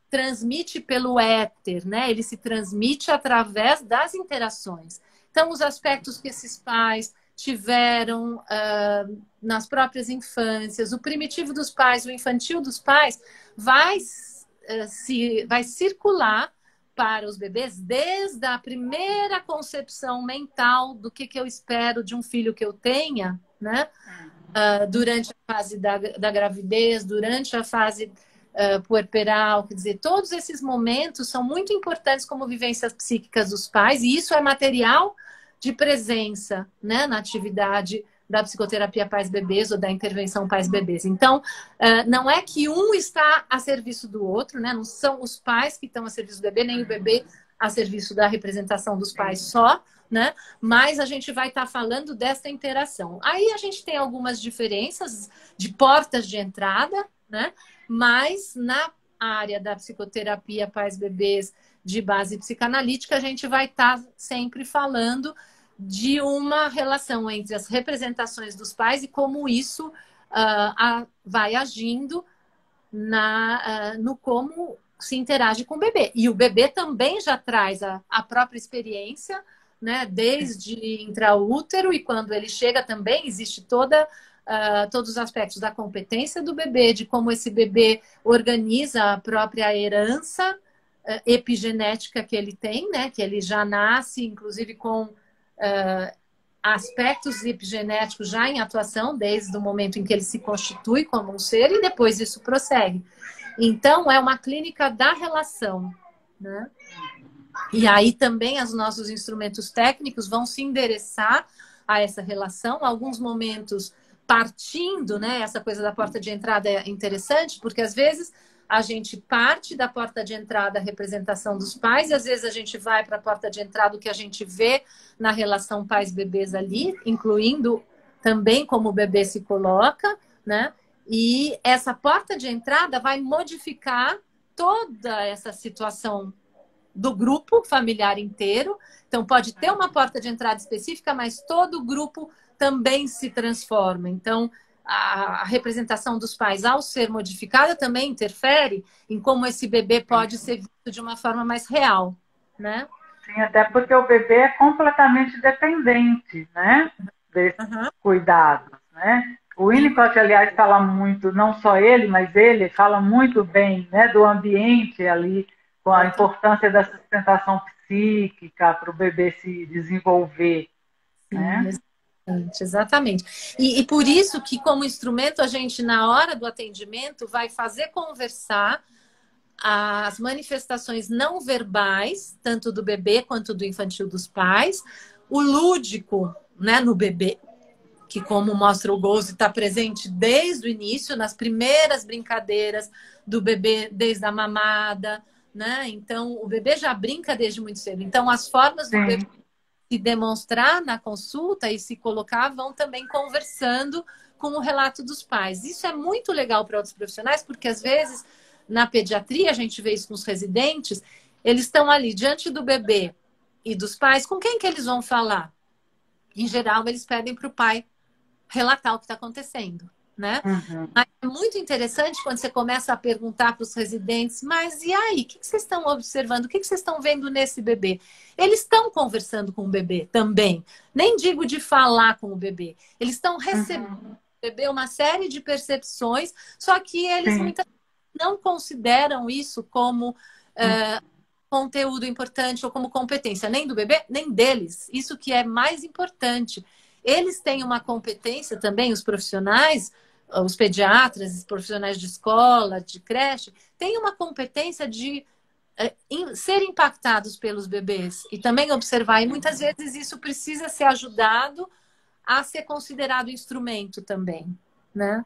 transmite pelo éter, né? Ele se transmite através das interações. Então, os aspectos que esses pais tiveram nas próprias infâncias, o primitivo dos pais, o infantil dos pais, vai circular para os bebês desde a primeira concepção mental do que eu espero de um filho que eu tenha, né? Durante a fase da gravidez, durante a fase puerperal, quer dizer, todos esses momentos são muito importantes como vivências psíquicas dos pais, e isso é material de presença, né, na atividade da psicoterapia pais-bebês ou da intervenção pais-bebês. Então, não é que um está a serviço do outro, né? Não são os pais que estão a serviço do bebê, nem o bebê a serviço da representação dos pais só, né? Mas a gente vai estar falando dessa interação. Aí a gente tem algumas diferenças de portas de entrada, né? Mas na área da psicoterapia pais-bebês de base psicanalítica, a gente vai estar sempre falando de uma relação entre as representações dos pais e como isso vai agindo no como se interage com o bebê. E o bebê também já traz a própria experiência, né? Desde intraútero, e quando ele chega também existe todos os aspectos da competência do bebê, de como esse bebê organiza a própria herança epigenética que ele tem, né? Que ele já nasce, inclusive, com aspectos epigenéticos já em atuação, desde o momento em que ele se constitui como um ser, e depois isso prossegue. Então, é uma clínica da relação, né? E aí também os nossos instrumentos técnicos vão se endereçar a essa relação, alguns momentos partindo, né? Essa coisa da porta de entrada é interessante, porque às vezes a gente parte da porta de entrada a representação dos pais, e às vezes a gente vai para a porta de entrada o que a gente vê na relação pais-bebês ali, incluindo também como o bebê se coloca, né? E essa porta de entrada vai modificar toda essa situação do grupo familiar inteiro. Então, pode ter uma porta de entrada específica, mas todo o grupo também se transforma. Então, a representação dos pais, ao ser modificada, também interfere em como esse bebê pode ser visto de uma forma mais real, né? Sim, até porque o bebê é completamente dependente, né? Desses cuidados, né? O Winnicott, aliás, fala muito, não só ele, mas ele fala muito bem, né, do ambiente ali, com a importância da sustentação psíquica para o bebê se desenvolver. Sim, né? Exatamente. E por isso que, como instrumento, a gente, na hora do atendimento, vai fazer conversar as manifestações não verbais, tanto do bebê quanto do infantil dos pais, o lúdico, né, no bebê, que, como mostra o Goze, está presente desde o início, nas primeiras brincadeiras do bebê, desde a mamada, né? Então, o bebê já brinca desde muito cedo. Então, as formas do bebê se demonstrar na consulta e se colocar vão também conversando com o relato dos pais. Isso é muito legal para outros profissionais, porque às vezes na pediatria a gente vê isso com os residentes, eles estão ali diante do bebê e dos pais, com quem que eles vão falar? Em geral, eles pedem para o pai relatar o que está acontecendo, né? Mas é muito interessante quando você começa a perguntar para os residentes, mas e aí, o que vocês estão observando? O que vocês estão vendo nesse bebê? Eles estão conversando com o bebê também. Nem digo de falar com o bebê. Eles estão recebendo do bebê uma série de percepções, só que eles muitas vezes não consideram isso como conteúdo importante ou como competência, nem do bebê, nem deles. Isso que é mais importante. Eles têm uma competência também, os profissionais, os pediatras, os profissionais de escola, de creche, têm uma competência de ser impactados pelos bebês e também observar. E muitas vezes isso precisa ser ajudado a ser considerado instrumento também, né?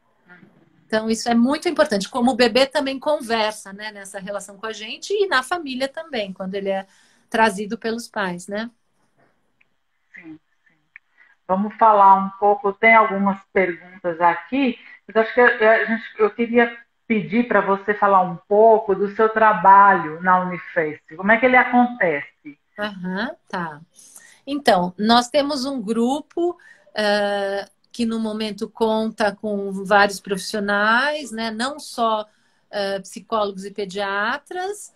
Então, isso é muito importante. Como o bebê também conversa, né, nessa relação com a gente e na família também, quando ele é trazido pelos pais, né? Sim. Vamos falar um pouco, tem algumas perguntas aqui, mas acho que eu queria pedir para você falar um pouco do seu trabalho na Unifesp. Como é que ele acontece? Tá. Então, nós temos um grupo que no momento conta com vários profissionais, né? Não só psicólogos e pediatras.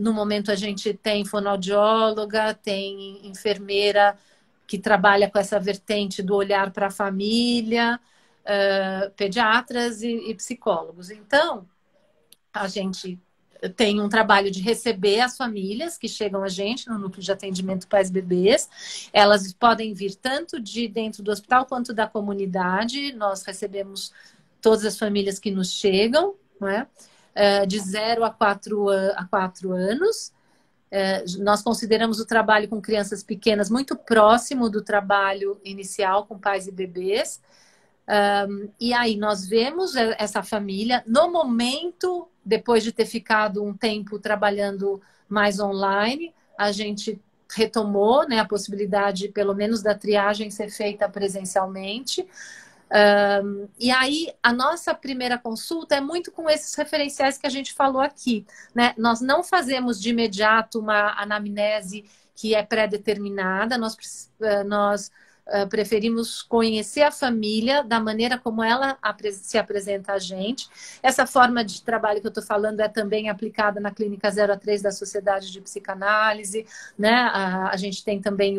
No momento a gente tem fonoaudióloga, tem enfermeira que trabalha com essa vertente do olhar para a família, pediatras e psicólogos. Então, a gente tem um trabalho de receber as famílias que chegam a gente no núcleo de atendimento pais-bebês. Elas podem vir tanto de dentro do hospital quanto da comunidade. Nós recebemos todas as famílias que nos chegam, não é? De 0 a 4 anos. Nós consideramos o trabalho com crianças pequenas muito próximo do trabalho inicial com pais e bebês. E aí nós vemos essa família no momento, depois de ter ficado um tempo trabalhando mais online, a gente retomou, né, a possibilidade, pelo menos, da triagem ser feita presencialmente. E aí, a nossa primeira consulta é muito com esses referenciais que a gente falou aqui, né? Nós não fazemos de imediato uma anamnese que é pré-determinada, nós preferimos conhecer a família da maneira como ela se apresenta a gente. Essa forma de trabalho que eu estou falando é também aplicada na Clínica 0 a 3 da Sociedade de Psicanálise, né? A gente tem também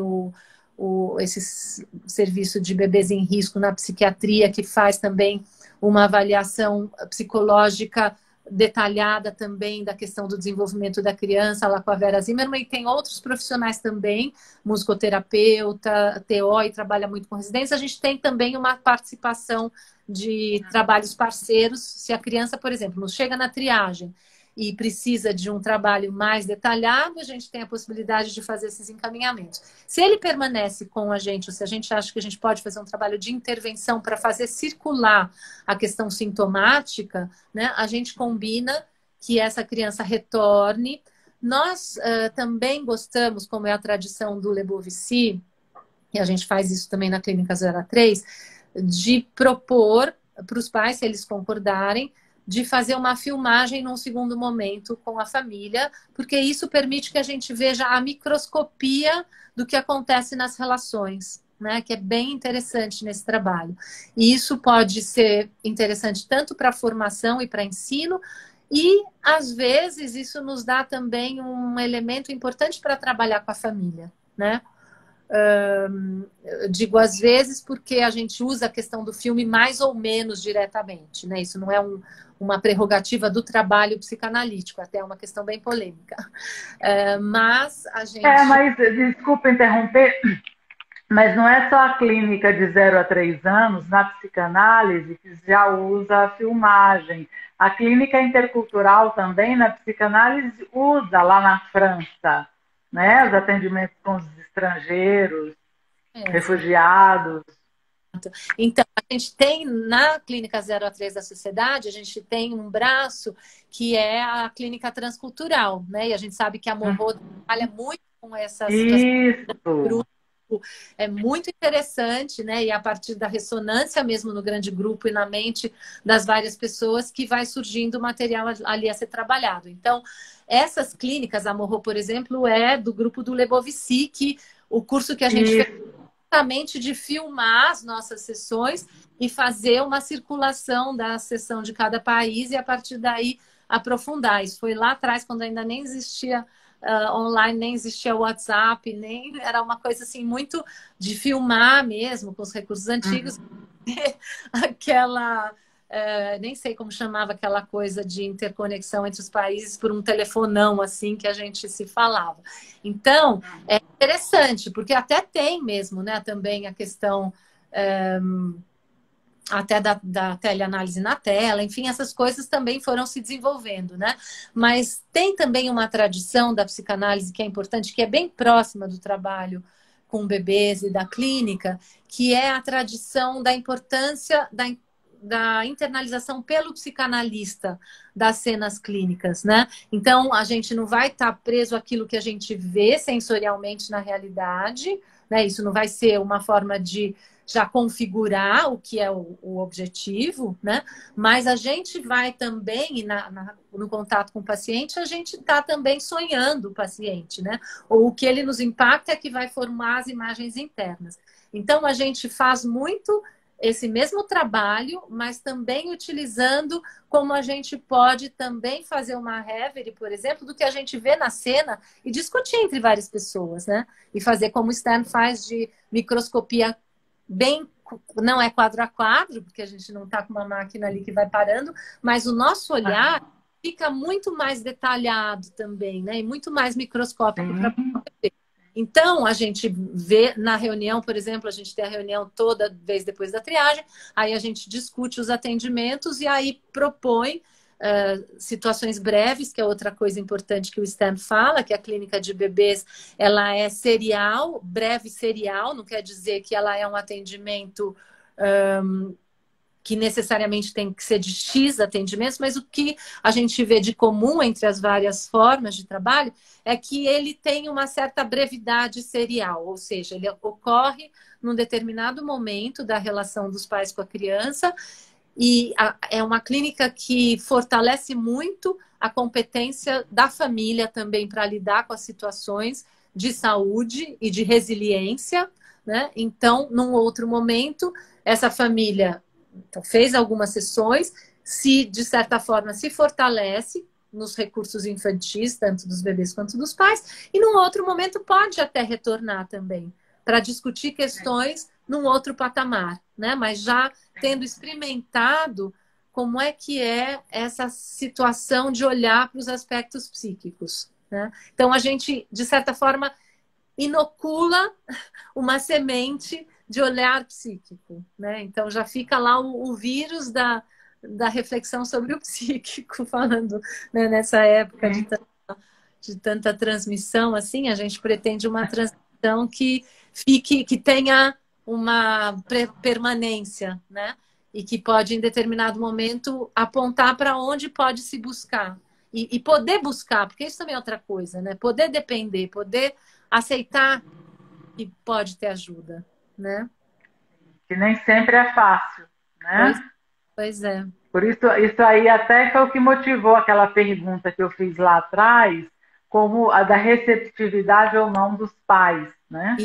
esse serviço de bebês em risco na psiquiatria, que faz também uma avaliação psicológica detalhada também da questão do desenvolvimento da criança, lá com a Vera Zimmermann, e tem outros profissionais também, musicoterapeuta, TO, e trabalha muito com residência. A gente tem também uma participação de trabalhos parceiros. Se a criança, por exemplo, nos chega na triagem e precisa de um trabalho mais detalhado, a gente tem a possibilidade de fazer esses encaminhamentos. Se ele permanece com a gente, ou se a gente acha que a gente pode fazer um trabalho de intervenção para fazer circular a questão sintomática, né, a gente combina que essa criança retorne. Nós também gostamos, como é a tradição do Lebovici, e a gente faz isso também na Clínica 0 a 3, de propor para os pais, se eles concordarem, de fazer uma filmagem num segundo momento com a família, porque isso permite que a gente veja a microscopia do que acontece nas relações, né? Que é bem interessante nesse trabalho. E isso pode ser interessante tanto para formação e para ensino, e às vezes isso nos dá também um elemento importante para trabalhar com a família, né? Eu digo às vezes porque a gente usa a questão do filme mais ou menos diretamente, né? Isso não é uma prerrogativa do trabalho psicanalítico, até é uma questão bem polêmica. Mas a gente... mas desculpa interromper, mas não é só a clínica de 0 a 3 anos, na psicanálise, que já usa a filmagem. A clínica intercultural também, na psicanálise, usa lá na França, né? Os atendimentos com os estrangeiros, refugiados. Então, a gente tem na Clínica 0 a 3 da Sociedade, a gente tem um braço que é a clínica transcultural, né? E a gente sabe que a Morro trabalha muito com essas Isso. É muito interessante, né? E a partir da ressonância mesmo no grande grupo e na mente das várias pessoas que vai surgindo material ali a ser trabalhado. Então, essas clínicas, a Morro, por exemplo, é do grupo do Lebovici, que o curso que a gente fez justamente de filmar as nossas sessões e fazer uma circulação da sessão de cada país e a partir daí aprofundar. Isso foi lá atrás, quando ainda nem existia online, nem existia WhatsApp, nem era uma coisa assim muito de filmar mesmo com os recursos antigos. Aquela nem sei como chamava aquela coisa de interconexão entre os países por um telefonão assim que a gente se falava. Então é interessante porque até tem mesmo, né, também a questão até da teleanálise na tela, enfim, essas coisas também foram se desenvolvendo, né? Mas tem também uma tradição da psicanálise que é importante, que é bem próxima do trabalho com bebês e da clínica, que é a tradição da importância da internalização pelo psicanalista das cenas clínicas, né? Então, a gente não vai estar preso àquilo que a gente vê sensorialmente na realidade, né? Isso não vai ser uma forma de já configurar o que é o objetivo, né? Mas a gente vai também, no contato com o paciente, a gente está também sonhando o paciente, né? Ou o que ele nos impacta é que vai formar as imagens internas. Então, a gente faz muito esse mesmo trabalho, mas também utilizando como a gente pode também fazer uma reverie, por exemplo, do que a gente vê na cena e discutir entre várias pessoas, né? E fazer como o Stern faz de microscopia bem, não é quadro a quadro, porque a gente não está com uma máquina ali que vai parando, mas o nosso olhar fica muito mais detalhado também, né? E muito mais microscópico para ver. Então, a gente vê na reunião, por exemplo, a gente tem a reunião toda vez depois da triagem, aí a gente discute os atendimentos e aí propõe situações breves, que é outra coisa importante que o Stern fala, que a clínica de bebês ela é serial, breve serial, não quer dizer que ela é um atendimento que necessariamente tem que ser de X atendimentos, mas o que a gente vê de comum entre as várias formas de trabalho é que ele tem uma certa brevidade serial, ou seja, ele ocorre num determinado momento da relação dos pais com a criança e é uma clínica que fortalece muito a competência da família também para lidar com as situações de saúde e de resiliência, né? Então, num outro momento, essa família fez algumas sessões, se de certa forma se fortalece nos recursos infantis, tanto dos bebês quanto dos pais, e num outro momento pode até retornar também para discutir questões num outro patamar, né? Mas já tendo experimentado como é que é essa situação de olhar para os aspectos psíquicos, né? Então a gente, de certa forma, inocula uma semente de olhar psíquico, né? Então já fica lá o vírus da reflexão sobre o psíquico, falando, né, nessa época de tanta transmissão, assim, a gente pretende uma transmissão que fique, que tenha uma permanência, né? E que pode, em determinado momento, apontar para onde pode se buscar. E poder buscar, porque isso também é outra coisa, né? Poder depender, poder aceitar que pode ter ajuda, né? Que nem sempre é fácil, né? Pois é. Por isso aí até foi o que motivou aquela pergunta que eu fiz lá atrás, como a da receptividade ou não dos pais, né?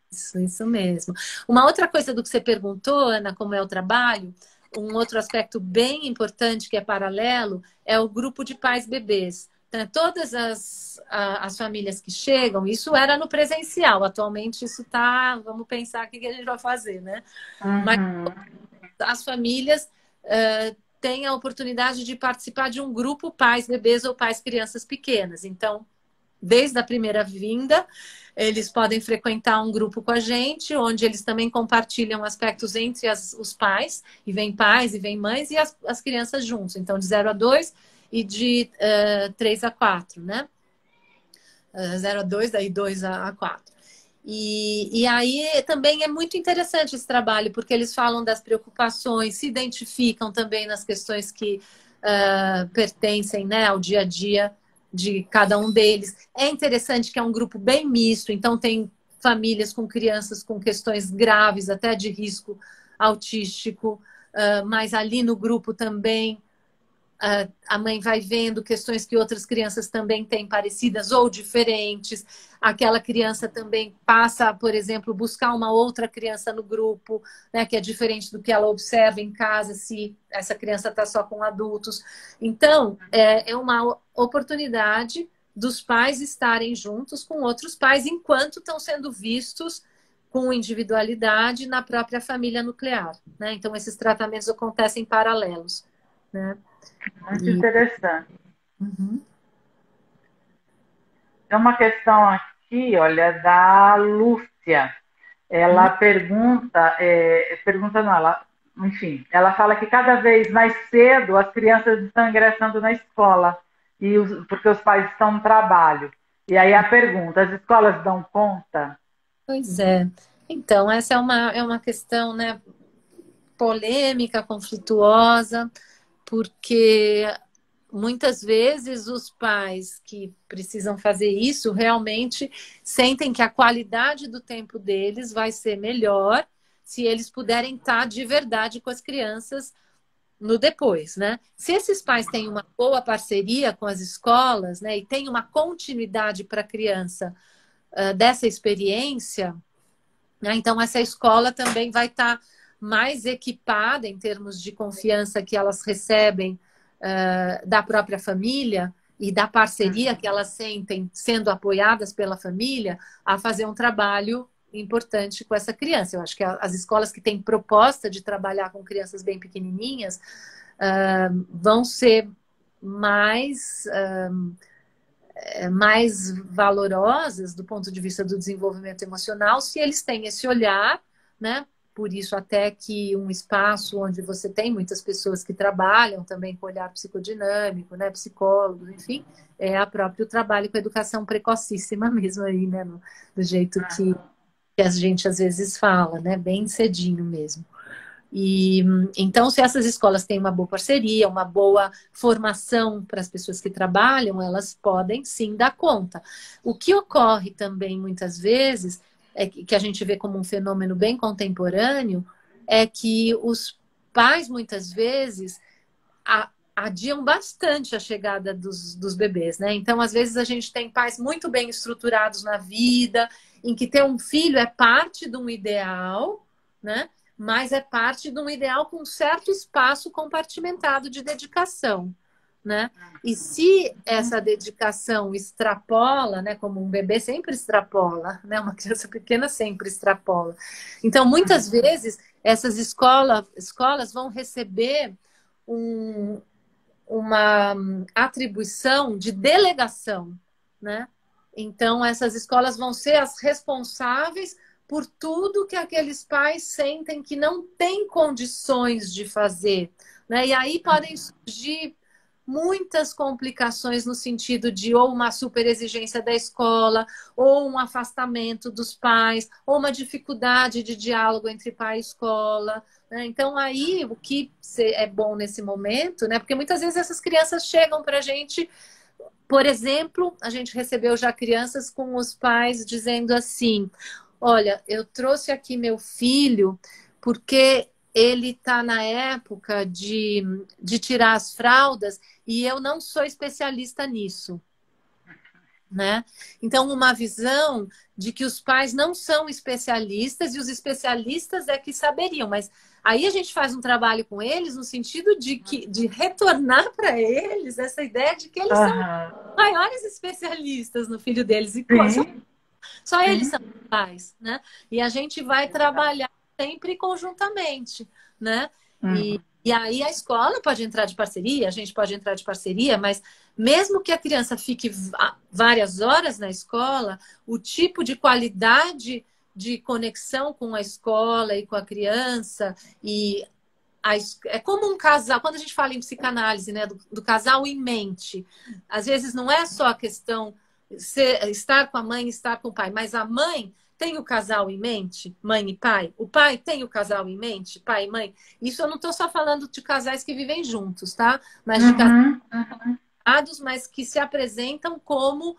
Isso mesmo. Uma outra coisa do que você perguntou, Ana, como é o trabalho, um outro aspecto bem importante que é paralelo é o grupo de pais bebês. Então, todas as famílias que chegam, isso era no presencial, atualmente isso está, vamos pensar o que a gente vai fazer, né? Uhum. Mas as famílias têm a oportunidade de participar de um grupo pais bebês ou pais crianças pequenas. Então, desde a primeira vinda, eles podem frequentar um grupo com a gente, onde eles também compartilham aspectos entre os pais, e vem pais e vem mães, e as crianças juntos. Então, de 0 a 2 e de 3 a 4, né? 0 a 2, daí 2 a 4. E aí também é muito interessante esse trabalho, porque eles falam das preocupações, se identificam também nas questões que pertencem, né, ao dia a dia de cada um deles. É interessante que é um grupo bem misto, então tem famílias com crianças com questões graves, até de risco autístico, mas ali no grupo também a mãe vai vendo questões que outras crianças também têm parecidas ou diferentes. Aquela criança também passa, por exemplo, buscar uma outra criança no grupo, né, que é diferente do que ela observa em casa, se essa criança está só com adultos. Então, é uma oportunidade dos pais estarem juntos com outros pais enquanto estão sendo vistos com individualidade na própria família nuclear, né? Então, esses tratamentos acontecem paralelos, né? Muito interessante. Uhum. Tem uma questão aqui, olha, da Lúcia. Ela pergunta não, enfim, ela fala que cada vez mais cedo as crianças estão ingressando na escola, porque os pais estão no trabalho. E aí a pergunta, as escolas dão conta? Pois é. Então, essa é uma questão, né, polêmica, conflituosa, porque muitas vezes os pais que precisam fazer isso realmente sentem que a qualidade do tempo deles vai ser melhor se eles puderem estar de verdade com as crianças no depois, né? Se esses pais têm uma boa parceria com as escolas, né, e tem uma continuidade para a criança dessa experiência, né, então essa escola também vai estar mais equipada em termos de confiança que elas recebem da própria família e da parceria que elas sentem sendo apoiadas pela família a fazer um trabalho importante com essa criança. Eu acho que as escolas que têm proposta de trabalhar com crianças bem pequenininhas vão ser mais valorosas do ponto de vista do desenvolvimento emocional se eles têm esse olhar, né? Por isso até que um espaço onde você tem muitas pessoas que trabalham também com olhar psicodinâmico, né, psicólogos, enfim, é o próprio trabalho com educação precocíssima mesmo aí, né, do jeito que a gente às vezes fala, né, bem cedinho mesmo. E então, se essas escolas têm uma boa parceria, uma boa formação para as pessoas que trabalham, elas podem sim dar conta. O que ocorre também muitas vezes, é que a gente vê como um fenômeno bem contemporâneo, é que os pais muitas vezes adiam bastante a chegada dos bebês, né? Então, às vezes, a gente tem pais muito bem estruturados na vida, em que ter um filho é parte de um ideal, né? Mas é parte de um ideal com um certo espaço compartimentado de dedicação, né? E se essa dedicação extrapola, né? Como um bebê sempre extrapola, né? Uma criança pequena sempre extrapola. Então, muitas vezes, essas escolas vão receber uma atribuição de delegação, né? Então, essas escolas vão ser as responsáveis por tudo que aqueles pais sentem que não têm condições de fazer, né? E aí podem surgir muitas complicações no sentido de ou uma superexigência da escola, ou um afastamento dos pais, ou uma dificuldade de diálogo entre pai e escola, né? Então, aí, o que é bom nesse momento, né? Porque muitas vezes essas crianças chegam para a gente, por exemplo, a gente recebeu já crianças com os pais dizendo assim: olha, eu trouxe aqui meu filho porque ele está na época de tirar as fraldas e eu não sou especialista nisso, né? Então, uma visão de que os pais não são especialistas e os especialistas é que saberiam, mas aí a gente faz um trabalho com eles no sentido de retornar para eles essa ideia de que eles são maiores especialistas no filho deles e só eles são pais, né? E a gente vai trabalhar sempre conjuntamente, né? E aí a escola pode entrar de parceria, a gente pode entrar de parceria, mas mesmo que a criança fique várias horas na escola, o tipo de qualidade de conexão com a escola e com a criança é como um casal, quando a gente fala em psicanálise, né, do casal em mente, às vezes não é só a questão estar com a mãe, estar com o pai, mas a mãe tem o casal em mente, mãe e pai, o pai tem o casal em mente, pai e mãe. Isso eu não estou só falando de casais que vivem juntos, tá? Mas de casais, mas que se apresentam como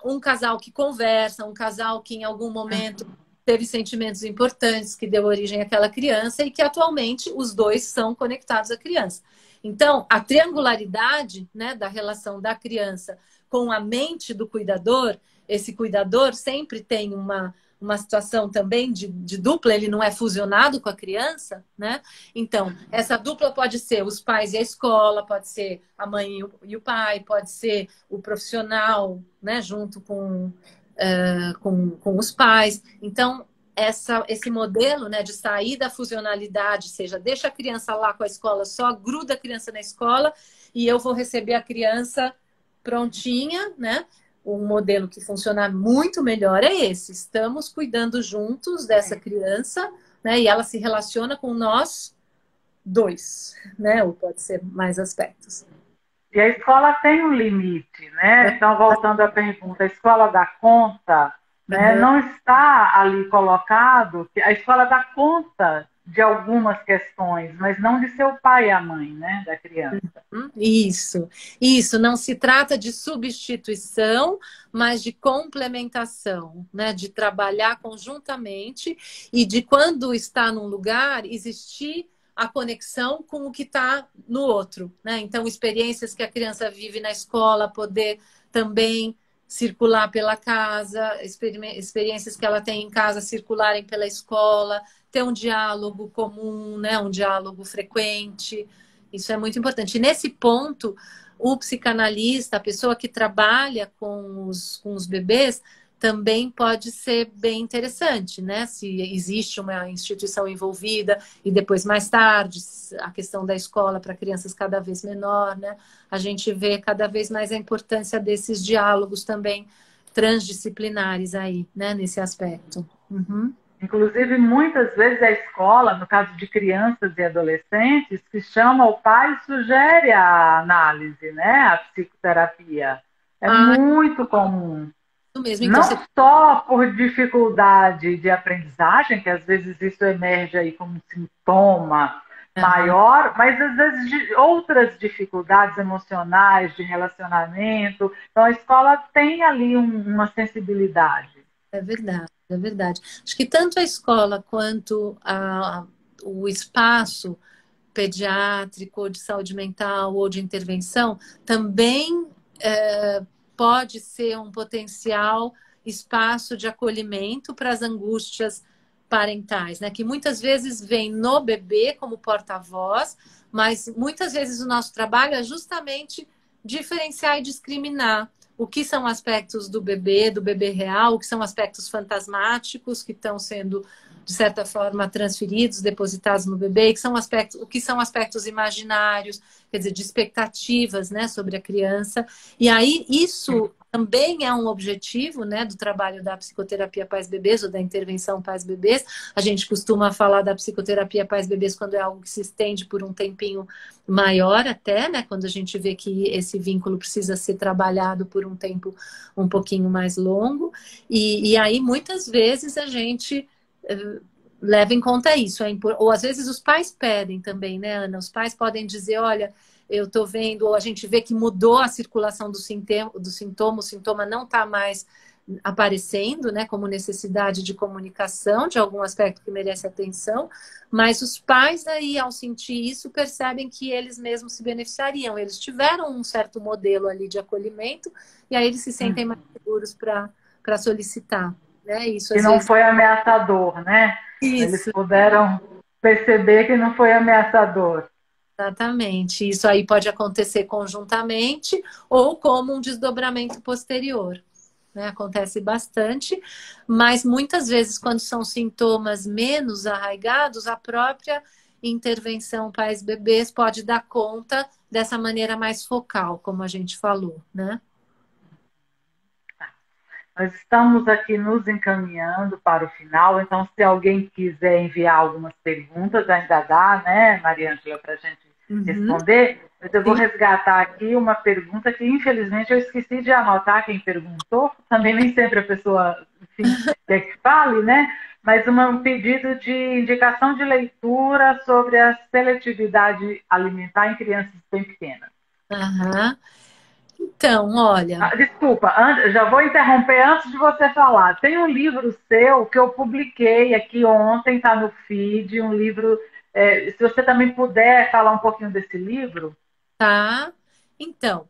um casal que conversa, um casal que em algum momento teve sentimentos importantes, que deu origem àquela criança e que atualmente os dois são conectados à criança. Então, a triangularidade, né, da relação da criança com a mente do cuidador, esse cuidador sempre tem uma situação também de dupla, ele não é fusionado com a criança, né? Então, essa dupla pode ser os pais e a escola, pode ser a mãe e o pai, pode ser o profissional, né, junto com os pais. Então, esse modelo, né, de sair da fusionalidade, seja, deixa a criança lá com a escola, só gruda a criança na escola e eu vou receber a criança prontinha, né? Um modelo que funciona muito melhor é esse. Estamos cuidando juntos dessa criança, né? E ela se relaciona com nós dois, né? Ou pode ser mais aspectos. E a escola tem um limite, né? Então, voltando à pergunta, a escola dá conta, né? Não está ali colocado que a escola dá conta de algumas questões, mas não de ser o pai e a mãe, né, da criança. Isso. Não se trata de substituição, mas de complementação, né? De trabalhar conjuntamente e de quando está num lugar existir a conexão com o que está no outro, né? Então, experiências que a criança vive na escola, poder também circular pela casa, experiências que ela tem em casa circularem pela escola, ter um diálogo comum, né? Um diálogo frequente. Isso é muito importante. E nesse ponto, o psicanalista, a pessoa que trabalha com os bebês, também pode ser bem interessante, né? Se existe uma instituição envolvida e depois, mais tarde, a questão da escola para crianças cada vez menor, né? A gente vê cada vez mais a importância desses diálogos também transdisciplinares aí, né? Nesse aspecto. Inclusive, muitas vezes a escola, no caso de crianças e adolescentes, que chama o pai e sugere a análise, né? A psicoterapia. É muito comum. mesmo. Então, Não só por dificuldade de aprendizagem, que às vezes isso emerge aí como um sintoma Aham. maior, mas às vezes outras dificuldades emocionais, de relacionamento. Então a escola tem ali uma sensibilidade. É verdade, é verdade. Acho que tanto a escola quanto o espaço pediátrico, ou de saúde mental, ou de intervenção, também pode ser um potencial espaço de acolhimento para as angústias parentais, né? Que muitas vezes vem no bebê como porta-voz, mas muitas vezes o nosso trabalho é justamente diferenciar e discriminar o que são aspectos do bebê real, o que são aspectos fantasmáticos que estão sendo, de certa forma, transferidos, depositados no bebê, que são aspectos, o que são aspectos imaginários, quer dizer, de expectativas, né, sobre a criança. E aí isso também é um objetivo, né, do trabalho da psicoterapia pais-bebês ou da intervenção pais-bebês. A gente costuma falar da psicoterapia pais-bebês quando é algo que se estende por um tempinho maior até, né, quando a gente vê que esse vínculo precisa ser trabalhado por um tempo um pouquinho mais longo. E aí, muitas vezes, a gente leva em conta isso. Ou às vezes os pais pedem também, né, Ana? Os pais podem dizer, olha, eu estou vendo, ou a gente vê que mudou a circulação do sintoma, o sintoma não está mais aparecendo, né, como necessidade de comunicação, de algum aspecto que merece atenção, mas os pais aí, ao sentir isso, percebem que eles mesmos se beneficiariam. Eles tiveram um certo modelo ali de acolhimento, e aí eles se sentem mais seguros para solicitar, né? Isso Que às não vezes. foi ameaçador, né? Eles Isso, puderam perceber que não foi ameaçador. exatamente. Isso aí pode acontecer conjuntamente ou como um desdobramento posterior. Né? Acontece bastante, mas muitas vezes, quando são sintomas menos arraigados, a própria intervenção pais-bebês pode dar conta dessa maneira mais focal, como a gente falou, né? Nós estamos aqui nos encaminhando para o final, então se alguém quiser enviar algumas perguntas, ainda dá, né, Maria Ângela, para a gente Uhum. responder. Mas eu vou Sim. resgatar aqui uma pergunta que, infelizmente, eu esqueci de anotar quem perguntou. Também nem sempre a pessoa, enfim, quer que fale, né? Mas um pedido de indicação de leitura sobre a seletividade alimentar em crianças bem pequenas. Aham. Então, olha. Desculpa, já vou interromper antes de você falar. Tem um livro seu que eu publiquei aqui ontem, está no feed, um livro. Se você também puder falar um pouquinho desse livro. Tá. Então,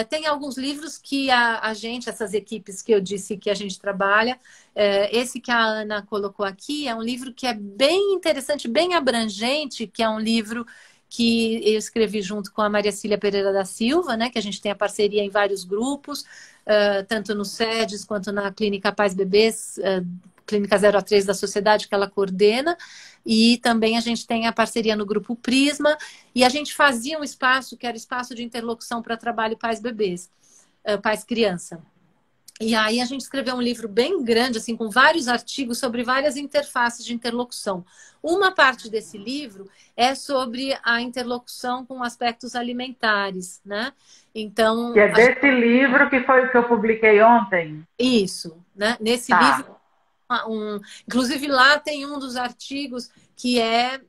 tem alguns livros que a gente, essas equipes que eu disse que a gente trabalha, esse que a Ana colocou aqui é um livro que é bem interessante, bem abrangente, que é um livro que eu escrevi junto com a Maria Cília Pereira da Silva, né, que a gente tem a parceria em vários grupos, tanto no SEDES quanto na Clínica Pais Bebês, Clínica 0 a 3 da Sociedade, que ela coordena, e também a gente tem a parceria no Grupo Prisma, e a gente fazia um espaço que era espaço de interlocução para trabalho pais-bebês, pais-criança. E aí a gente escreveu um livro bem grande, assim, com vários artigos sobre várias interfaces de interlocução. Uma parte desse livro é sobre a interlocução com aspectos alimentares, né? Então, Que é desse livro que foi o que eu publiquei ontem. isso, né? Nesse Tá. livro, inclusive lá tem um dos artigos que é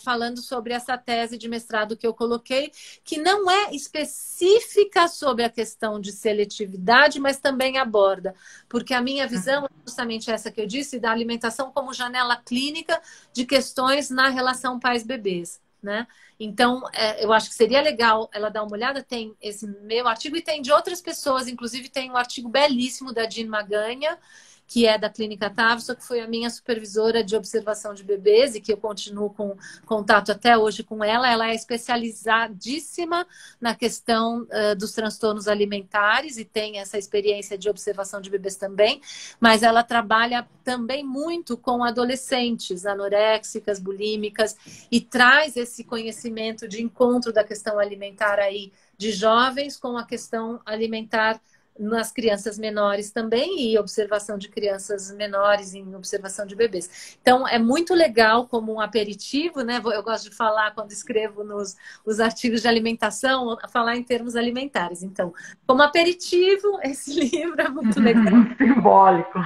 falando sobre essa tese de mestrado que eu coloquei, que não é específica sobre a questão de seletividade, mas também aborda, porque a minha visão é justamente essa que eu disse, da alimentação como janela clínica de questões na relação pais-bebês, né? Então, eu acho que seria legal ela dar uma olhada, tem esse meu artigo e tem de outras pessoas, inclusive tem um artigo belíssimo da Jean Maganha, que é da Clínica Tavso, que foi a minha supervisora de observação de bebês e que eu continuo com contato até hoje com ela. Ela é especializadíssima na questão dos transtornos alimentares e tem essa experiência de observação de bebês também, mas ela trabalha também muito com adolescentes anoréxicas, bulímicas e traz esse conhecimento de encontro da questão alimentar aí de jovens com a questão alimentar nas crianças menores também, e observação de crianças menores em observação de bebês. Então, é muito legal como um aperitivo, né? Eu gosto de falar, quando escrevo os artigos de alimentação, falar em termos alimentares. Então, como aperitivo, esse livro é muito legal. Simbólico.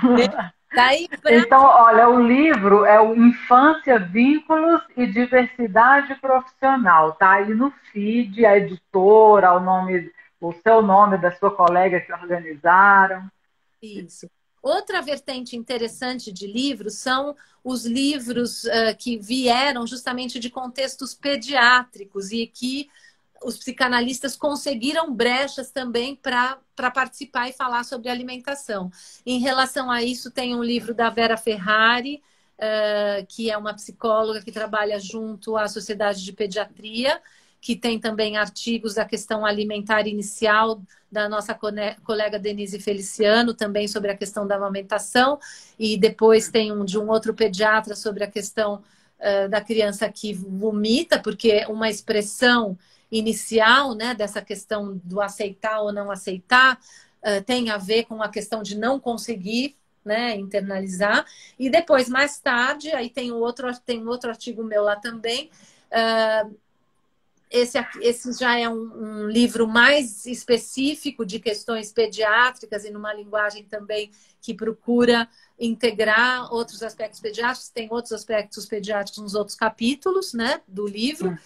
Daí, Então, olha, o livro é o Infância, Vínculos e Diversidade Profissional. Tá aí no feed, a editora, o seu nome da sua colega que organizaram. Isso. Outra vertente interessante de livros são os livros que vieram justamente de contextos pediátricos e que os psicanalistas conseguiram brechas também para participar e falar sobre alimentação. Em relação a isso, tem um livro da Vera Ferrari, que é uma psicóloga que trabalha junto à Sociedade de Pediatria, que tem também artigos da questão alimentar inicial da nossa colega Denise Feliciano, também sobre a questão da amamentação, e depois tem um de um outro pediatra sobre a questão da criança que vomita, porque uma expressão inicial, né, dessa questão do aceitar ou não aceitar, tem a ver com a questão de não conseguir, né, internalizar. E depois, mais tarde, aí tem um outro artigo meu lá também. Esse já é um livro mais específico de questões pediátricas e numa linguagem também que procura integrar outros aspectos pediátricos. Tem outros aspectos pediátricos nos outros capítulos, né, do livro.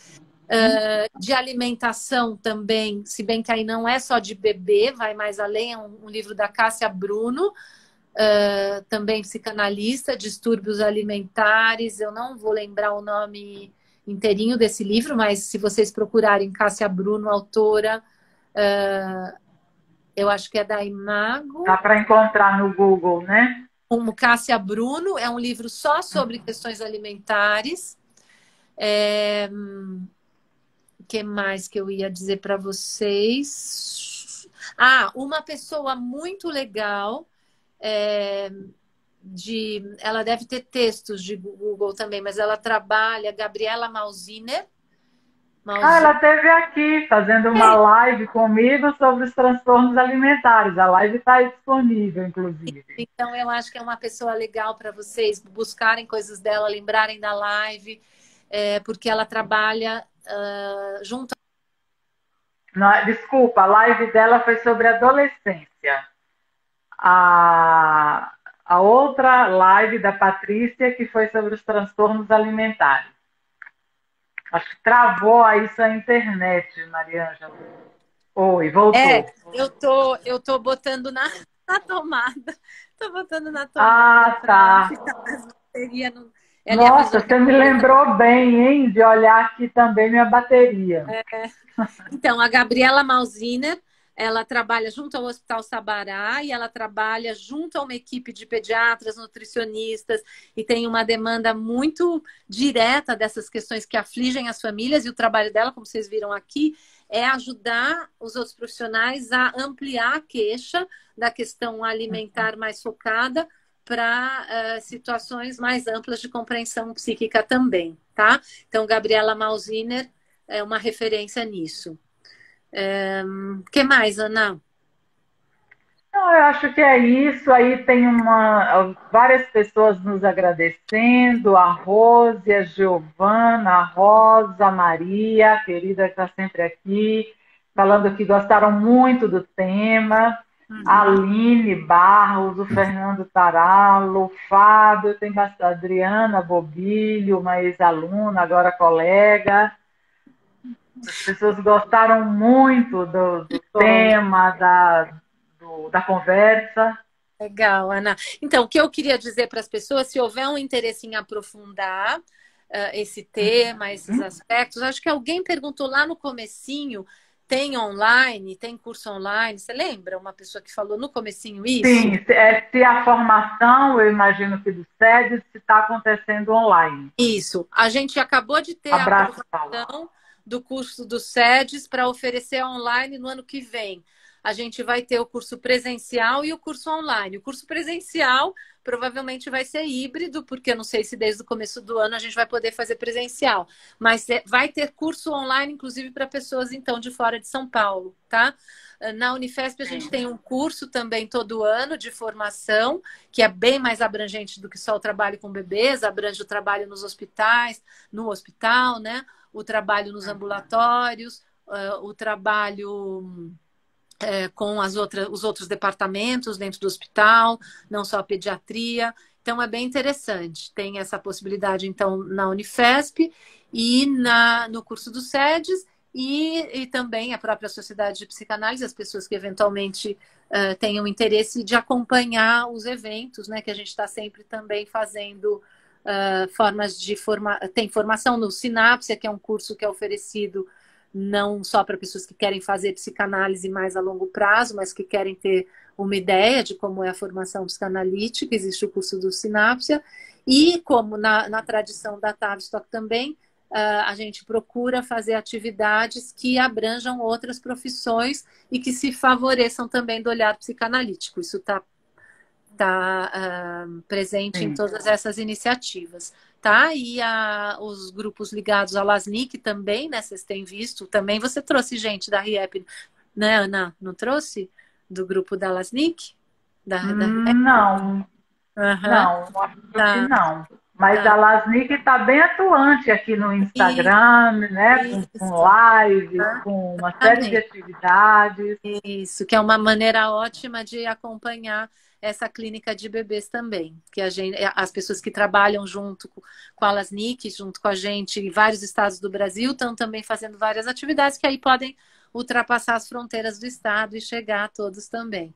De alimentação também, se bem que aí não é só de bebê, vai mais além, é um livro da Cássia Bruno, também psicanalista, Distúrbios Alimentares. Eu não vou lembrar o nome inteirinho desse livro, mas se vocês procurarem Cássia Bruno, autora, eu acho que é da Imago. Dá para encontrar no Google, né? Como Cássia Bruno, é um livro só sobre questões alimentares. O que mais que eu ia dizer para vocês? Uma pessoa muito legal, ela deve ter textos de Google também, mas ela trabalha, Gabriela Malziner. Ela esteve aqui fazendo uma live comigo sobre os transtornos alimentares. A live está aí disponível, inclusive. Então, eu acho que é uma pessoa legal para vocês buscarem coisas dela, lembrarem da live, porque ela trabalha junto. Não, desculpa, a live dela foi sobre adolescência. A outra live da Patrícia, que foi sobre os transtornos alimentares. Acho que travou aí sua internet, Mariângela. Oi, voltou. Eu tô botando na tomada. Tô botando na tomada. Tá. Nossa, você me lembrou bem, hein, de olhar aqui também minha bateria. Então, a Gabriela Malziner, ela trabalha junto ao Hospital Sabará e ela trabalha junto a uma equipe de pediatras, nutricionistas, e tem uma demanda muito direta dessas questões que afligem as famílias, e o trabalho dela, como vocês viram aqui, é ajudar os outros profissionais a ampliar a queixa da questão alimentar mais focada para situações mais amplas de compreensão psíquica também, tá? Então, Gabriela Malziner é uma referência nisso. O que mais, Ana? Não, eu acho que é isso. Aí tem várias pessoas nos agradecendo, a Rose, a Giovana, a Rosa, a Maria, a querida que está sempre aqui, falando que gostaram muito do tema. A Aline Barros, o Fernando Taralo, o Fábio, tem a Adriana Bobilho, uma ex-aluna, agora colega. As pessoas gostaram muito do tema, da conversa. Legal, Ana. Então, o que eu queria dizer para as pessoas, se houver um interesse em aprofundar esse tema, esses aspectos, acho que alguém perguntou lá no comecinho, tem online, tem curso online, você lembra? Uma pessoa que falou no comecinho isso? Sim, se a formação, eu imagino que do SEDES, se está acontecendo online. Isso, a gente acabou de ter a aprovação do curso do SEDES para oferecer online no ano que vem. A gente vai ter o curso presencial e o curso online. O curso presencial provavelmente vai ser híbrido, porque eu não sei se desde o começo do ano a gente vai poder fazer presencial. Mas vai ter curso online, inclusive, para pessoas, então, de fora de São Paulo, tá? Na Unifesp a gente tem um curso também todo ano de formação, que é bem mais abrangente do que só o trabalho com bebês, abrange o trabalho nos hospitais, no hospital, né? O trabalho nos ambulatórios, o trabalho com os outros departamentos dentro do hospital, não só a pediatria. Então, é bem interessante. Tem essa possibilidade, então, na Unifesp e no curso do SEDES e também a própria Sociedade de Psicanálise, as pessoas que eventualmente tenham interesse de acompanhar os eventos, né, que a gente está sempre também fazendo formas de tem formação no Sinapse, que é um curso que é oferecido não só para pessoas que querem fazer psicanálise mais a longo prazo, mas que querem ter uma ideia de como é a formação psicanalítica. Existe o curso do Sinapsia. E como na tradição da Tavistock também, a gente procura fazer atividades que abranjam outras profissões e que se favoreçam também do olhar psicanalítico. Isso está presente Sim. em todas essas iniciativas. Tá? E os grupos ligados à LASNIC também, né? Vocês têm visto. Também você trouxe gente da RIEP, né, Ana? Não trouxe? Do grupo da LASNIC? Da RIEP? Não, Aham. não, acho que Tá, não. Mas a tá. Lasnik está bem atuante aqui no Isso, Instagram, né? Com isso. lives, com uma série de Exatamente. atividades. Isso, que é uma maneira ótima de acompanhar essa clínica de bebês também, que as pessoas que trabalham junto com a LASNIC, junto com a gente em vários estados do Brasil, estão também fazendo várias atividades que aí podem ultrapassar as fronteiras do estado e chegar a todos também,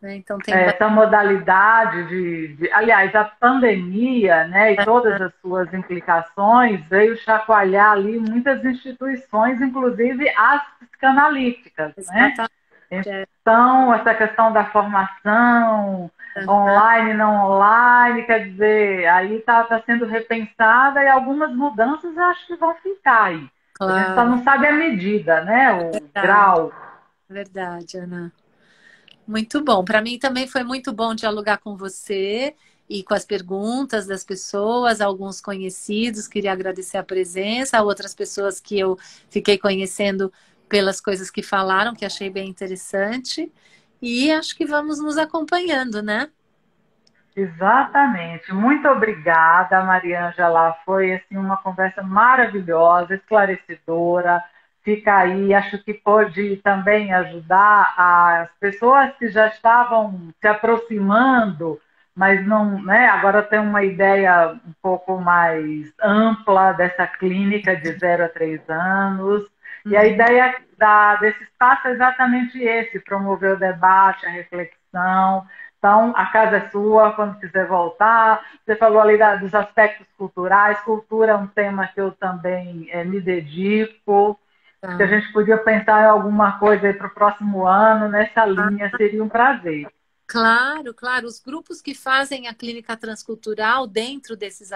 né? Então tem Essa modalidade aliás, a pandemia, né, e todas as suas implicações veio chacoalhar ali muitas instituições, inclusive as psicanalíticas, né? exatamente. Então, essa questão da formação online, não online, quer dizer, aí está sendo repensada e algumas mudanças eu acho que vão ficar aí. A gente só Claro, não sabe a medida, né? O verdade, grau. verdade, Ana. Muito bom. Para mim também foi muito bom dialogar com você e com as perguntas das pessoas, alguns conhecidos, queria agradecer a presença, outras pessoas que eu fiquei conhecendo pelas coisas que falaram, que achei bem interessante. E acho que vamos nos acompanhando, né? Exatamente. Muito obrigada, Mariângela. Foi assim, uma conversa maravilhosa, esclarecedora. Fica aí, acho que pode também ajudar as pessoas que já estavam se aproximando, mas não, né, agora tem uma ideia um pouco mais ampla dessa clínica de 0 a 3 anos. E a ideia desse espaço é exatamente esse, promover o debate, a reflexão. Então, a casa é sua, quando quiser voltar. Você falou ali dos aspectos culturais. Cultura é um tema que eu também me dedico. Se a Tá. gente podia pensar em alguma coisa para o próximo ano, nessa linha, seria um prazer. Claro, claro. Os grupos que fazem a clínica transcultural dentro desses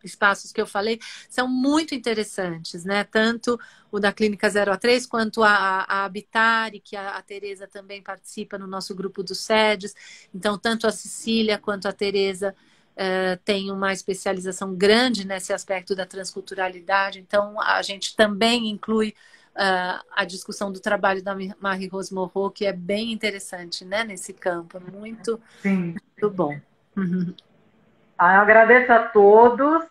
espaços que eu falei são muito interessantes, né? Tanto o da Clínica 0 a 3 quanto a Habitare, que a Tereza também participa no nosso grupo do SEDES. Então, tanto a Cecília quanto a Tereza tem uma especialização grande nesse aspecto da transculturalidade. Então, a gente também inclui a discussão do trabalho da Marie-Rose Moreau, que é bem interessante, né, nesse campo. É muito, Sim. muito bom. Eu agradeço a todos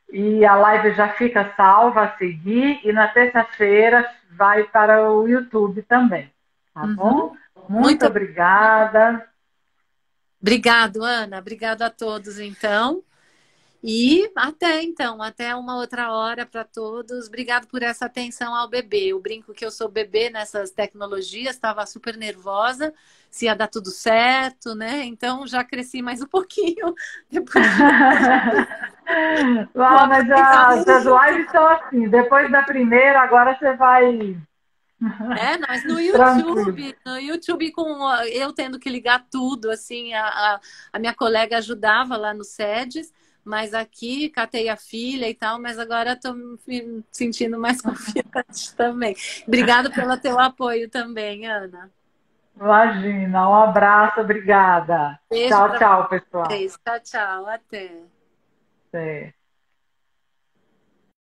e a live já fica salva a seguir e na terça-feira vai para o YouTube também. Tá bom? Muito Muito obrigada. obrigado, Ana. Obrigado a todos, então. E até uma outra hora para todos. Obrigado por essa atenção ao bebê. Eu brinco que eu sou bebê nessas tecnologias, estava super nervosa, se ia dar tudo certo, né? Então já cresci mais um pouquinho depois de Mas as lives são assim, depois da primeira, agora você vai Mas tranquilo. no YouTube com eu tendo que ligar tudo, assim, a minha colega ajudava lá no SEDES, mas aqui catei a filha e tal, mas agora estou me sentindo mais confiante também. Obrigada pelo teu apoio também, Ana. Imagina, um abraço, obrigada. Beijo Tchau, para tchau, pessoal. vocês. Tchau, tchau. Até. É.